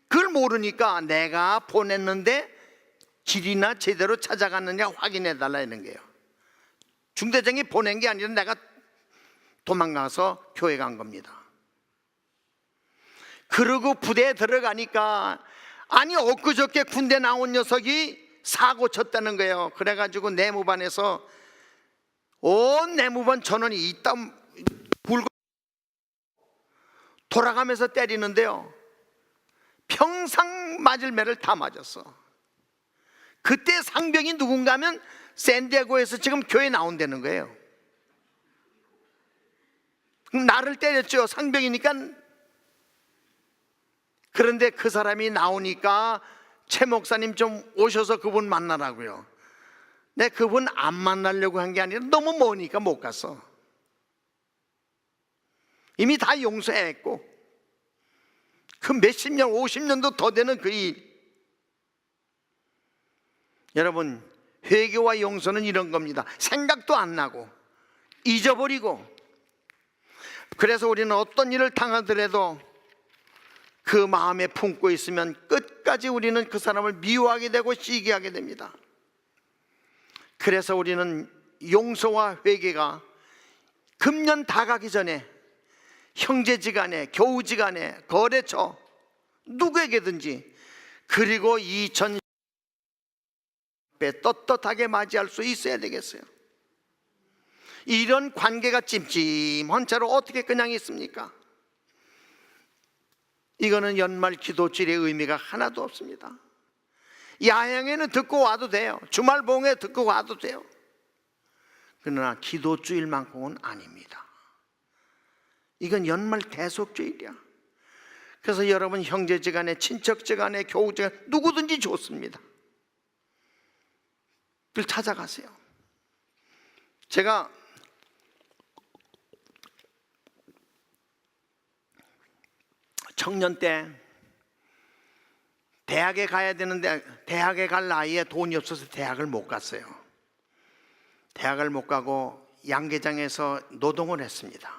그걸 모르니까 내가 보냈는데 길이나 제대로 찾아갔느냐 확인해 달라 이런 거예요. 중대장이 보낸 게 아니라 내가 도망가서 교회 간 겁니다. 그러고 부대에 들어가니까 아니 엊그저께 군대 나온 녀석이 사고 쳤다는 거예요. 그래가지고 내무반에서 온 내무반 전원이 이땀 불고 돌아가면서 때리는데요, 평상 맞을 매를 다 맞았어. 그때 상병이 누군가 하면 샌디에고에서 지금 교회 나온다는 거예요. 나를 때렸죠, 상병이니까. 그런데 그 사람이 나오니까 최 목사님 좀 오셔서 그분 만나라고요. 내 그분 안 만나려고 한 게 아니라 너무 머니까 못 갔어. 이미 다 용서했고 그 몇십 년 50년도 더 되는 그 일. 여러분, 회개와 용서는 이런 겁니다. 생각도 안 나고 잊어버리고. 그래서 우리는 어떤 일을 당하더라도 그 마음에 품고 있으면 끝까지 우리는 그 사람을 미워하게 되고 시기하게 됩니다. 그래서 우리는 용서와 회개가 금년 다 가기 전에 형제지간에, 교우지간에, 거래처 누구에게든지, 그리고 2000 떳떳하게 맞이할 수 있어야 되겠어요. 이런 관계가 찜찜한 채로 어떻게 그냥 있습니까? 이거는 연말 기도질의 의미가 하나도 없습니다. 야영에는 듣고 와도 돼요. 주말 봉에 듣고 와도 돼요. 그러나 기도주일만큼은 아닙니다. 이건 연말 대속주일이야. 그래서 여러분 형제지간에, 친척지간에, 교우지간에 누구든지 좋습니다. 늘 찾아가세요. 제가 청년 때 대학에 가야 되는데 대학에 갈 나이에 돈이 없어서 대학을 못 갔어요. 대학을 못 가고 양계장에서 노동을 했습니다.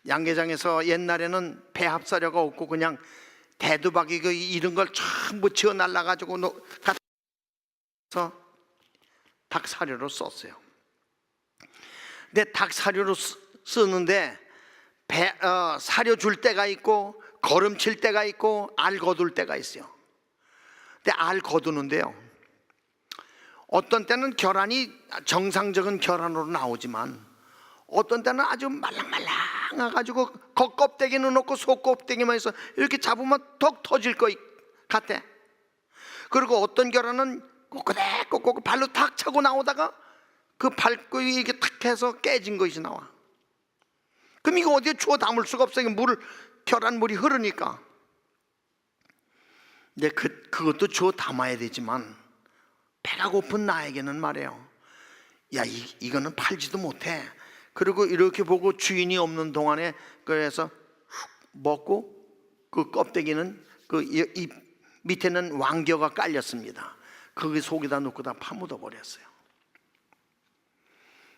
양계장에서 옛날에는 배합사료가 없고 그냥 대두박이 이런 걸 전부 지어 날라가지고 가서 닭 사료로 썼어요. 근데 닭 사료로 쓰는데 사료 줄 때가 있고 거름 칠 때가 있고 알 거둘 때가 있어요. 근데 알 거두는데요, 어떤 때는 결함이 정상적인 결함으로 나오지만 어떤 때는 아주 말랑말랑 많아가지고 겉껍데기는 없고 속껍데기만 있어. 이렇게 잡으면 턱 터질 것 같아. 그리고 어떤 계란은 꼬꼬댁 발로 탁 차고 나오다가 그 발끝이 이렇게 탁 해서 깨진 것이 나와. 그럼 이거 어디에 주워 담을 수가 없어. 계란물이 흐르니까. 근데 그것도 주워 담아야 되지만 배가 고픈 나에게는 말이에요, 야, 이거는 팔지도 못해. 그리고 이렇게 보고 주인이 없는 동안에 그래서 먹고 그 껍데기는 이 밑에는 왕겨가 깔렸습니다. 거기 속에다 넣고 다 파묻어 버렸어요.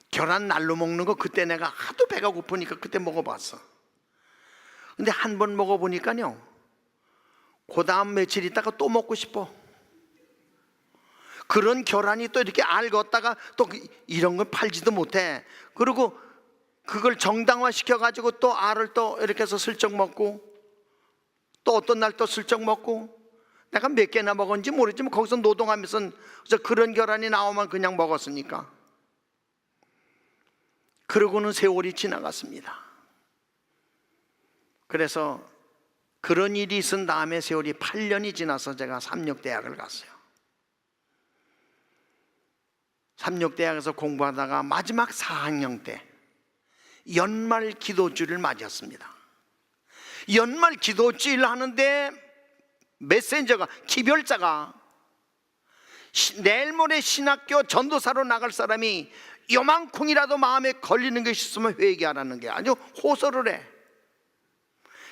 계란 날로 먹는 거 그때 내가 하도 배가 고프니까 그때 먹어봤어. 근데 한 번 먹어보니까요, 그 다음 며칠 있다가 또 먹고 싶어. 그런 계란이 또 이렇게 알 걷다가 또 이런 건 팔지도 못해. 그리고 그걸 정당화 시켜가지고 또 알을 또 이렇게 해서 슬쩍 먹고, 또 어떤 날 또 슬쩍 먹고, 내가 몇 개나 먹었는지 모르지만 거기서 노동하면서 그런 계란이 나오면 그냥 먹었으니까. 그러고는 세월이 지나갔습니다. 그래서 그런 일이 있은 다음에 세월이 8년이 지나서 제가 삼육대학을 갔어요. 삼육대학에서 공부하다가 마지막 4학년 때 연말 기도주를 맞이했습니다. 연말 기도주일 하는데 메신저가, 기별자가 내일 모레 신학교 전도사로 나갈 사람이 요만큼이라도 마음에 걸리는 것이 있으면 회개하라는 게 아주 호소를 해.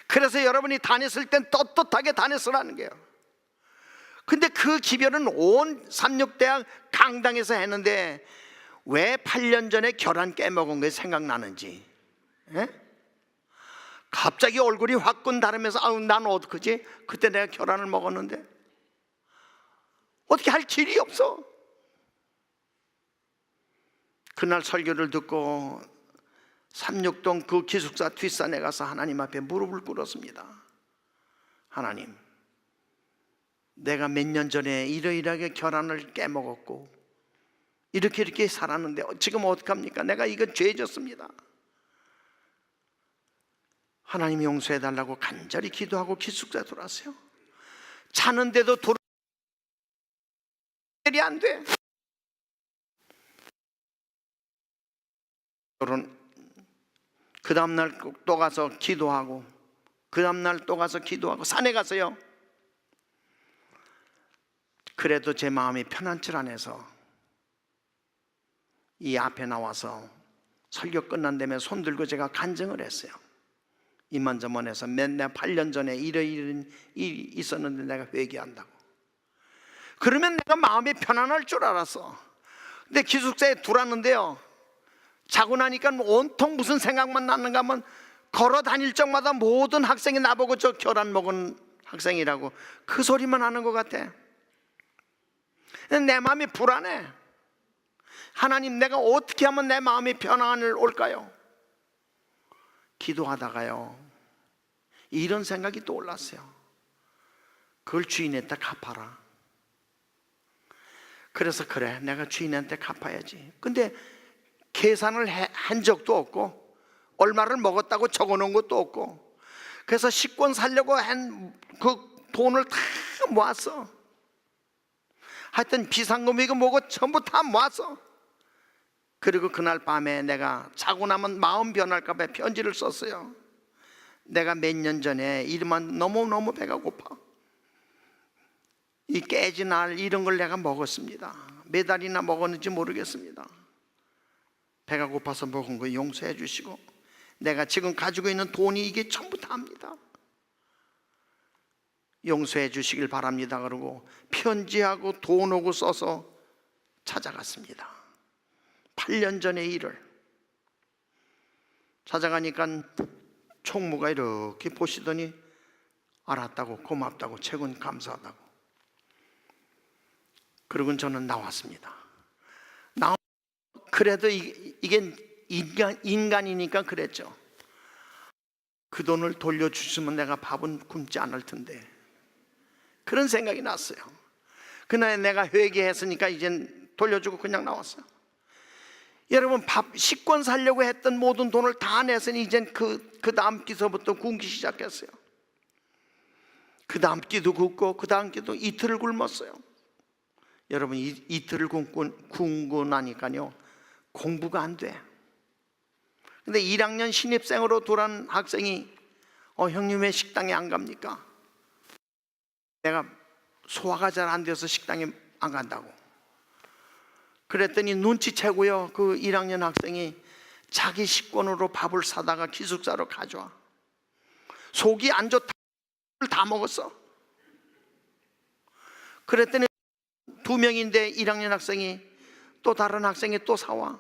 그래서 여러분이 다녔을 땐 떳떳하게 다녔으라는 거예요. 근데 그 기별은 온 삼육대학 강당에서 했는데 왜 8년 전에 계란 깨먹은 게 생각나는지, 갑자기 얼굴이 화끈 다르면서 아우, 난 어떡하지? 그때 내가 계란을 먹었는데 어떻게 할 길이 없어. 그날 설교를 듣고 삼육동 그 기숙사 뒷산에 가서 하나님 앞에 무릎을 꿇었습니다. 하나님, 내가 몇 년 전에 이러이러하게 계란을 깨먹었고 이렇게 살았는데 지금 어떡합니까? 내가 이거 죄졌습니다. 하나님 용서해달라고 간절히 기도하고 기숙사에 들어왔어요. 자는데도 돌이 안 돼. 그 다음날 또 가서 기도하고, 그 다음날 또 가서 기도하고, 산에 가서요. 그래도 제 마음이 편안치 않아서 이 앞에 나와서 설교 끝난 다음에 손 들고 제가 간증을 했어요. 이만저만해서 맨날 8년 전에 이런 일이 있었는데 내가 회개한다고. 그러면 내가 마음이 편안할 줄 알았어. 근데 기숙사에 들어왔는데요, 자고 나니까 온통 무슨 생각만 나는가 하면 걸어 다닐 적마다 모든 학생이 나보고 저 계란 먹은 학생이라고 그 소리만 하는 것 같아. 내 마음이 불안해. 하나님, 내가 어떻게 하면 내 마음이 편안을 올까요? 기도하다가요, 이런 생각이 떠올랐어요. 그걸 주인한테 갚아라. 그래서 그래, 내가 주인한테 갚아야지. 근데 계산을 한 적도 없고 얼마를 먹었다고 적어놓은 것도 없고, 그래서 식권 살려고 한 그 돈을 다 모았어. 하여튼 비상금이고 뭐고 전부 다 모았어. 그리고 그날 밤에 내가 자고 나면 마음 변할까 봐 편지를 썼어요. 내가 몇 년 전에 이러면 너무너무 배가 고파. 이 깨진 알 이런 걸 내가 먹었습니다. 몇 알이나 먹었는지 모르겠습니다. 배가 고파서 먹은 거 용서해 주시고, 내가 지금 가지고 있는 돈이 이게 전부 다입니다. 용서해 주시길 바랍니다. 그러고 편지하고 돈 오고 써서 찾아갔습니다. 8년 전의 일을 찾아가니까 총무가 이렇게 보시더니 알았다고, 고맙다고, 최근 감사하다고. 그러고 저는 나왔습니다. 그래도 이게 인간이니까 그랬죠. 그 돈을 돌려주시면 내가 밥은 굶지 않을 텐데, 그런 생각이 났어요. 그날 내가 회개했으니까 이젠 돌려주고 그냥 나왔어요. 여러분, 식권 살려고 했던 모든 돈을 다 내서는 이젠 그 다음 기서부터 굶기 시작했어요. 그 다음 끼도 굶고 그 다음 끼도 이틀을 굶었어요. 여러분, 이틀을 굶고 나니까요 공부가 안 돼. 근데 1학년 신입생으로 돌아온 학생이 형님 왜 식당에 안 갑니까? 내가 소화가 잘 안 돼서 식당에 안 간다고. 그랬더니 눈치채고요, 그 1학년 학생이 자기 식권으로 밥을 사다가 기숙사로 가져와. 속이 안 좋다 다 먹었어. 그랬더니 2명인데 1학년 학생이 또 다른 학생이 또 사와.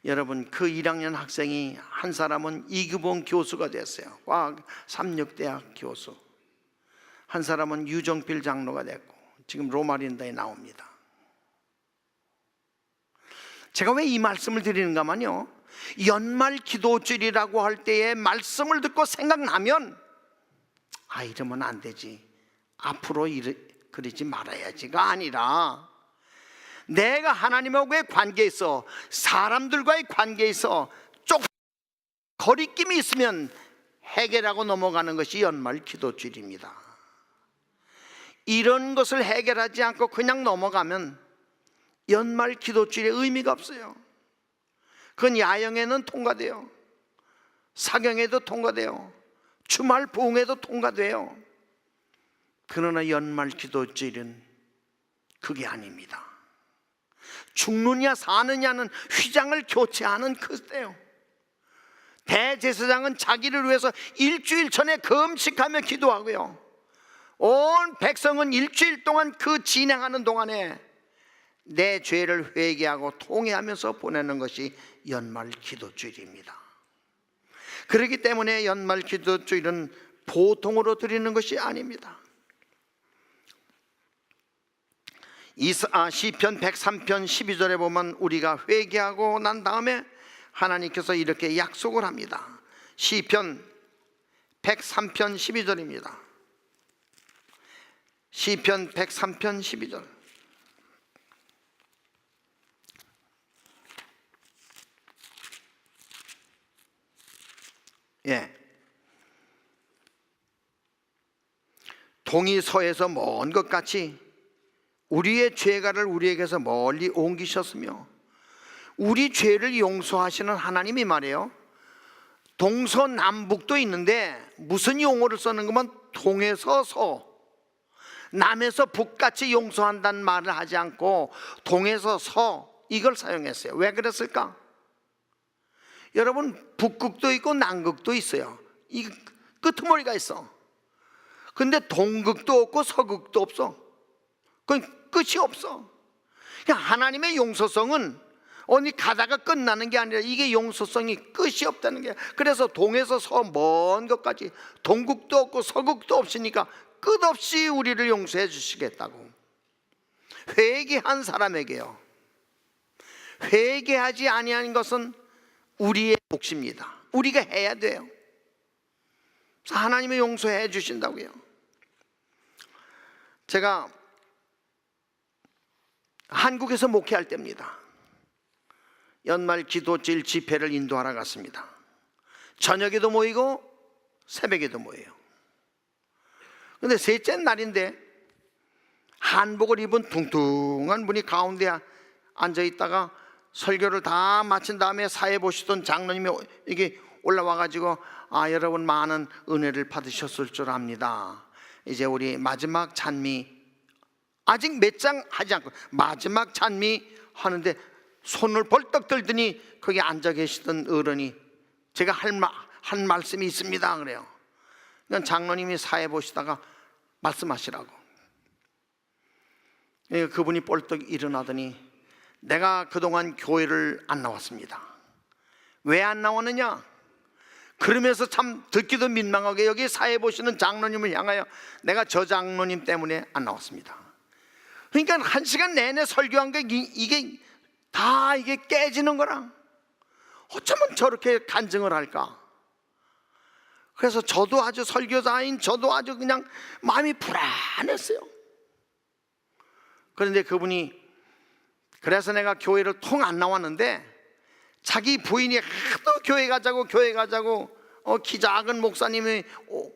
여러분, 그 1학년 학생이 한 사람은 이규봉 교수가 됐어요. 과학 36대학 교수. 한 사람은 유정필 장로가 됐고 지금 로마린다에 나옵니다. 제가 왜 이 말씀을 드리는가면요, 연말 기도주일이라고 할 때에 말씀을 듣고 생각나면 이러면 안 되지, 앞으로 그러지 말아야지가 아니라 내가 하나님하고의 관계에서, 사람들과의 관계에서 조금 거리낌이 있으면 해결하고 넘어가는 것이 연말 기도주일입니다. 이런 것을 해결하지 않고 그냥 넘어가면 연말 기도주일의 의미가 없어요. 그건 야영에는 통과돼요, 사경에도 통과돼요, 주말 부흥에도 통과돼요. 그러나 연말 기도주일은 그게 아닙니다. 죽느냐 사느냐는 휘장을 교체하는 그때요. 대제사장은 자기를 위해서 일주일 전에 금식하며 기도하고요, 온 백성은 일주일 동안 그 진행하는 동안에 내 죄를 회개하고 통회하면서 보내는 것이 연말 기도주일입니다. 그렇기 때문에 연말 기도주일은 보통으로 드리는 것이 아닙니다. 시편 103편 12절에 보면 우리가 회개하고 난 다음에 하나님께서 이렇게 약속을 합니다. 시편 103편 12절입니다. 시편 103편 12절. 동이 서에서 먼 것 같이 우리의 죄가를 우리에게서 멀리 옮기셨으며, 우리 죄를 용서하시는 하나님이 말이에요, 동서남북도 있는데 무슨 용어를 쓰는 거면 동에서 서, 남에서 북같이 용서한다는 말을 하지 않고 동에서 서, 이걸 사용했어요. 왜 그랬을까? 여러분, 북극도 있고 남극도 있어요. 이 끄트머리가 있어. 근데 동극도 없고 서극도 없어. 그건 끝이 없어. 그러니까 하나님의 용서성은 어디 가다가 끝나는 게 아니라 이게 용서성이 끝이 없다는 거야. 그래서 동에서 서 먼 것까지 동극도 없고 서극도 없으니까 끝없이 우리를 용서해 주시겠다고. 회개한 사람에게요, 회개하지 아니하는 것은 우리의 몫입니다. 우리가 해야 돼요. 그래서 하나님이 용서해 주신다고요. 제가 한국에서 목회할 때입니다. 연말 기도주일 집회를 인도하러 갔습니다. 저녁에도 모이고 새벽에도 모여요. 근데 셋째 날인데 한복을 입은 뚱뚱한 분이 가운데 앉아 있다가 설교를 다 마친 다음에 사회 보시던 장로님이 이게 올라와가지고 여러분 많은 은혜를 받으셨을 줄 압니다. 이제 우리 마지막 찬미, 아직 몇 장 하지 않고 마지막 찬미 하는데 손을 벌떡 들더니 거기 앉아 계시던 어른이 제가 한 말씀이 있습니다 그래요. 그러니까 장로님이 사회 보시다가 말씀하시라고. 그분이 벌떡 일어나더니 내가 그동안 교회를 안 나왔습니다. 왜 안 나왔느냐? 그러면서 참 듣기도 민망하게 여기 사회 보시는 장로님을 향하여 내가 저 장로님 때문에 안 나왔습니다. 그러니까 1시간 내내 설교한 게 이게 다 이게 깨지는 거라. 어쩌면 저렇게 간증을 할까? 그래서 저도 아주 설교자인 저도 아주 그냥 마음이 불안했어요. 그런데 그분이 그래서 내가 교회를 통 안 나왔는데 자기 부인이 하도 교회 가자고 키 작은 목사님이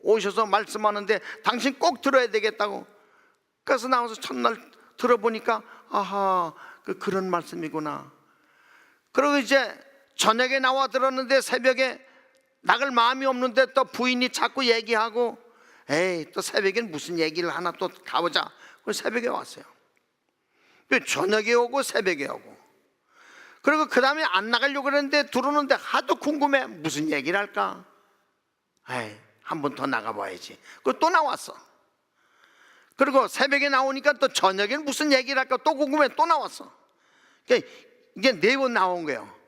오셔서 말씀하는데 당신 꼭 들어야 되겠다고. 그래서 나와서 첫날 들어보니까 아하, 그런 말씀이구나. 그리고 이제 저녁에 나와 들었는데 새벽에 나갈 마음이 없는데 또 부인이 자꾸 얘기하고, 에이, 또 새벽엔 무슨 얘기를 하나, 또 가보자. 그래서 새벽에 왔어요. 저녁에 오고 새벽에 오고. 그리고 그 다음에 안 나가려고 그랬는데 들어오는데 하도 궁금해. 무슨 얘기를 할까? 에이, 한 번 더 나가봐야지. 그리고 또 나왔어. 그리고 새벽에 나오니까 또 저녁엔 무슨 얘기를 할까 또 궁금해. 또 나왔어. 이게 4번 나온 거예요.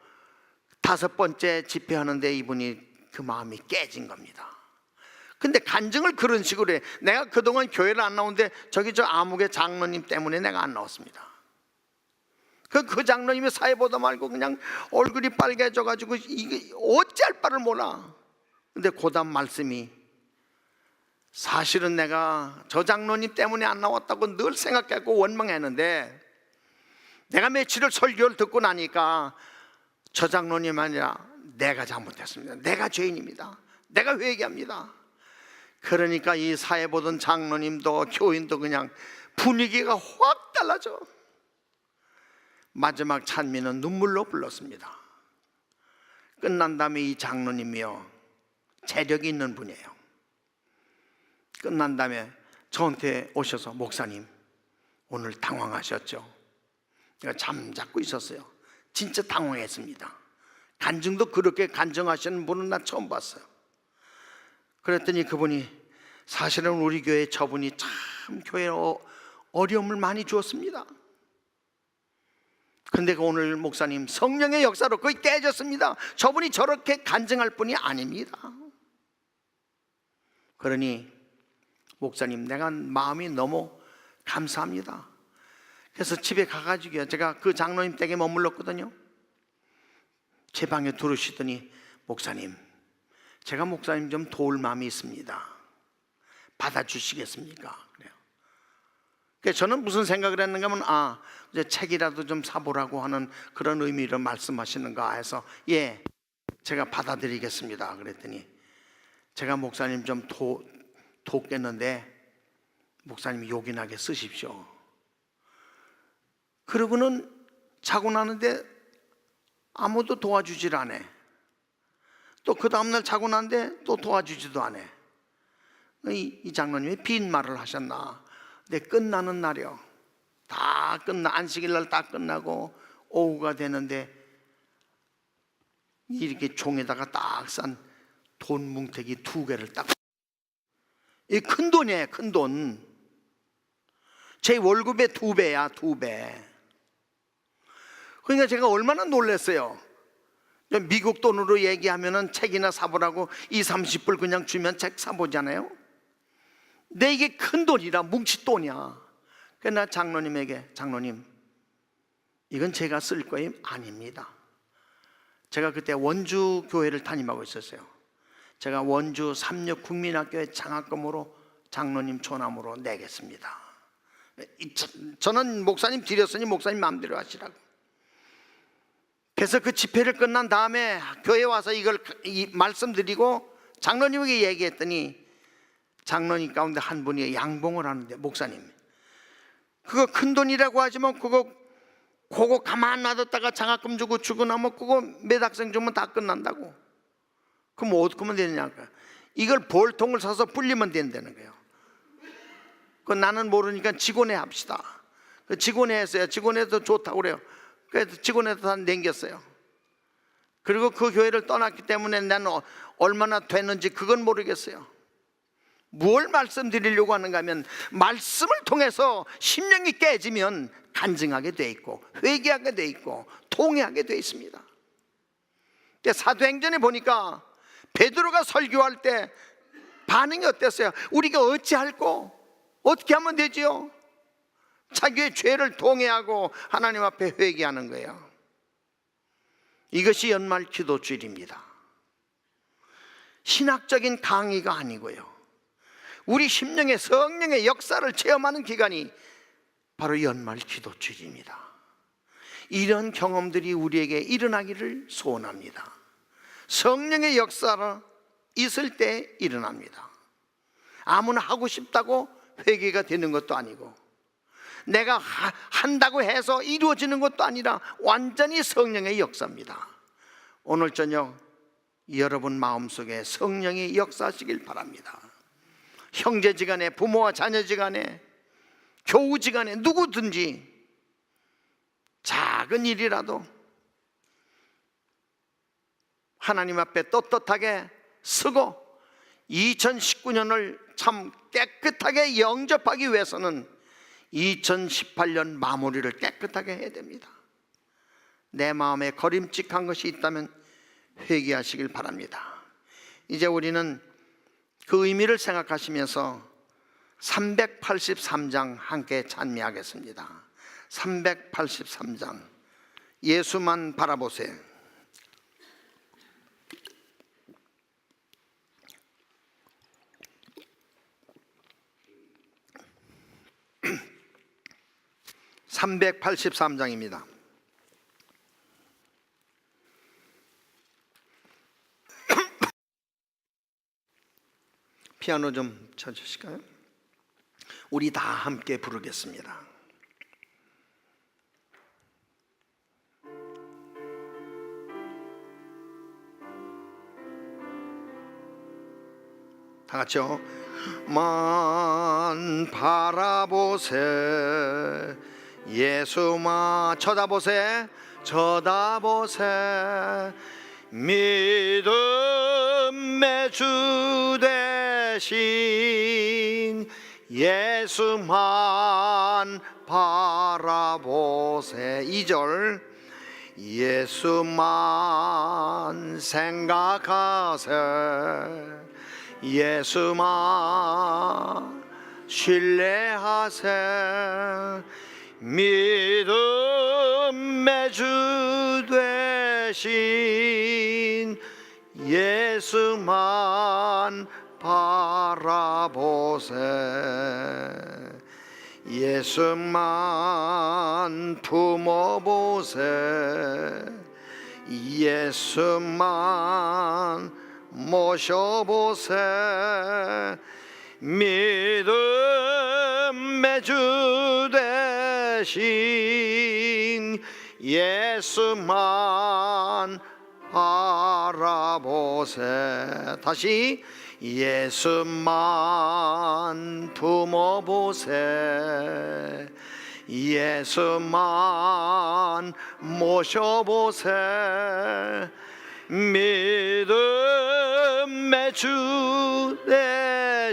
5번째 집회하는데 이분이 그 마음이 깨진 겁니다. 근데 간증을 그런 식으로 해. 내가 그동안 교회를 안 나오는데 저기 저 아무개 장로님 때문에 내가 안 나왔습니다. 그 장로님이 사회보다 말고 그냥 얼굴이 빨개져가지고 이게 어찌할 바를 몰라. 근데 고단 말씀이, 사실은 내가 저 장로님 때문에 안 나왔다고 늘 생각했고 원망했는데 내가 며칠을 설교를 듣고 나니까 저 장로님 아니라 내가 잘못했습니다. 내가 죄인입니다. 내가 회개합니다. 그러니까 이 사회 보던 장로님도 교인도 그냥 분위기가 확 달라져. 마지막 찬미는 눈물로 불렀습니다. 끝난 다음에 이 장로님이요, 재력이 있는 분이에요. 끝난 다음에 저한테 오셔서, 목사님 오늘 당황하셨죠? 제가 잠자고 있었어요. 진짜 당황했습니다. 간증도 그렇게 간증하시는 분은 나 처음 봤어요. 그랬더니 그분이, 사실은 우리 교회 저분이 참 교회에 어려움을 많이 주었습니다. 근데 오늘 목사님 성령의 역사로 거의 깨졌습니다. 저분이 저렇게 간증할 분이 아닙니다. 그러니 목사님, 내가 마음이 너무 감사합니다. 그래서 집에 가가지고 제가 그 장로님 댁에 머물렀거든요. 제 방에 들어오시더니, 목사님, 제가 목사님 좀 도울 마음이 있습니다. 받아주시겠습니까? 그래요. 그래서 저는 무슨 생각을 했는가 하면, 이제 책이라도 좀 사보라고 하는 그런 의미로 말씀하시는가 해서, 예, 제가 받아드리겠습니다. 그랬더니 제가 목사님 좀 돕겠는데 목사님이 요긴하게 쓰십시오. 그러고는 자고 나는데 아무도 도와주질 않아. 또 그 다음날 자고 나는데 또 도와주지도 않아. 이 장로님이 빈말을 하셨나. 근데 끝나는 날이요, 다 안식일날 다 끝나고 오후가 되는데 이렇게 종에다가 딱 싼 돈 뭉태기 2개를 딱, 이 큰 돈이에요, 큰 돈. 제 월급의 2배야, 2배. 그러니까 제가 얼마나 놀랐어요. 미국 돈으로 얘기하면은 책이나 사보라고 20-30불 그냥 주면 책 사보잖아요. 근데 이게 큰 돈이라 뭉칫돈이야. 그래서 나 장로님에게, 장로님, 이건 제가 쓸 거예요? 아닙니다. 제가 그때 원주 교회를 담임하고 있었어요. 제가 원주 삼육국민학교의 장학금으로 장로님 초남으로 내겠습니다. 저는 목사님 드렸으니 목사님 마음대로 하시라고. 그래서 그 집회를 끝난 다음에 교회 와서 이걸 말씀드리고 장로님에게 얘기했더니, 장로님 가운데 한 분이 양봉을 하는데, 목사님, 그거 큰 돈이라고 하지만 그거 가만 놔뒀다가 장학금 주고 주고 나면 그거 몇 학생 주면 다 끝난다고. 그럼 어떻게 하면 되느냐. 이걸 볼통을 사서 불리면 된다는 거예요. 그 나는 모르니까 직원회 합시다. 직원회 했어요. 직원회도 좋다고 그래요. 그래서 직원회도 다 남겼어요. 그리고 그 교회를 떠났기 때문에 나는 얼마나 됐는지 그건 모르겠어요. 뭘 말씀드리려고 하는가 하면, 말씀을 통해서 심령이 깨지면 간증하게 돼 있고 회개하게 돼 있고 통회하게 돼 있습니다. 사도행전에 보니까 베드로가 설교할 때 반응이 어땠어요? 우리가 어찌할꼬? 어떻게 하면 되지요? 자기의 죄를 통회하고 하나님 앞에 회개하는 거예요. 이것이 연말 기도주일입니다. 신학적인 강의가 아니고요, 우리 심령의 성령의 역사를 체험하는 기간이 바로 연말 기도주일입니다. 이런 경험들이 우리에게 일어나기를 소원합니다. 성령의 역사가 있을 때 일어납니다. 아무나 하고 싶다고 회개가 되는 것도 아니고, 내가 한다고 해서 이루어지는 것도 아니라 완전히 성령의 역사입니다. 오늘 저녁 여러분 마음속에 성령이 역사하시길 바랍니다. 형제지간에, 부모와 자녀지간에, 교우지간에 누구든지 작은 일이라도 하나님 앞에 떳떳하게 서고 2019년을 참 깨끗하게 영접하기 위해서는 2018년 마무리를 깨끗하게 해야 됩니다. 내 마음에 거림직한 것이 있다면 회개하시길 바랍니다. 이제 우리는 그 의미를 생각하시면서 383장 함께 찬미하겠습니다. 383장 예수만 바라보세. (383장입니다) 피아노 좀 쳐주실까요? 우리 다 함께 부르겠습니다. 다 같이요. 만 바라보세 예수만 쳐다보세 쳐다보세 믿음의 주 대신 예수만 바라보세. 2절 예수만 생각하세 예수만 신뢰하세 믿음의 주 대신 예수만 바라보세 예수만 품어보세 예수만 모셔보세 믿음의 주 대신 예수만 바라보세. 다시 예수만 품어보세 예수만 모셔보세 믿음의 주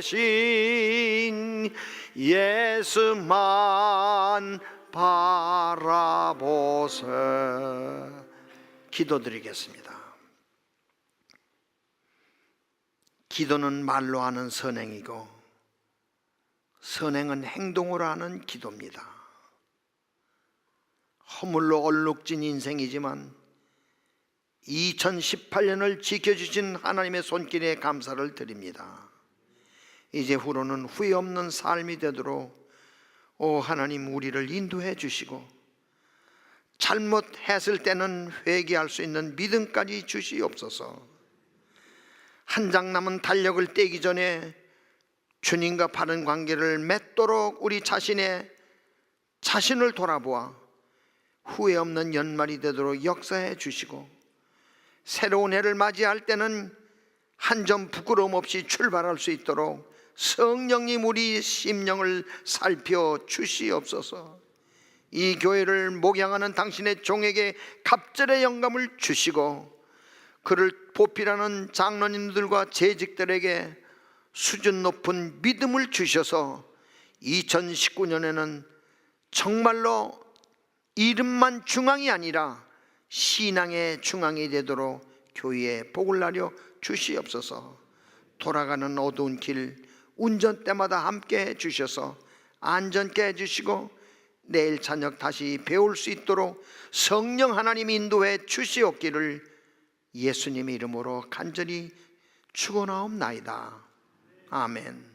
대신 예수만 바라보세. 기도드리겠습니다. 기도는 말로 하는 선행이고 선행은 행동으로 하는 기도입니다. 허물로 얼룩진 인생이지만 2018년을 지켜주신 하나님의 손길에 감사를 드립니다. 이제 후로는 후회 없는 삶이 되도록 오 하나님 우리를 인도해 주시고 잘못했을 때는 회개할 수 있는 믿음까지 주시옵소서. 한 장 남은 달력을 떼기 전에 주님과 바른 관계를 맺도록 우리 자신을 돌아보아 후회 없는 연말이 되도록 역사해 주시고 새로운 해를 맞이할 때는 한 점 부끄러움 없이 출발할 수 있도록 성령님 우리 심령을 살펴 주시옵소서. 이 교회를 목양하는 당신의 종에게 갑절의 영감을 주시고 그를 보필하는 장로님들과 재직들에게 수준 높은 믿음을 주셔서 2019년에는 정말로 이름만 중앙이 아니라 신앙의 중앙이 되도록 교회에 복을 나려 주시옵소서. 돌아가는 어두운 길 운전때마다 함께 해주셔서 안전케 해주시고 내일 저녁 다시 배울 수 있도록 성령 하나님 인도해 주시옵기를 예수님의 이름으로 간절히 축원하옵나이다. 아멘.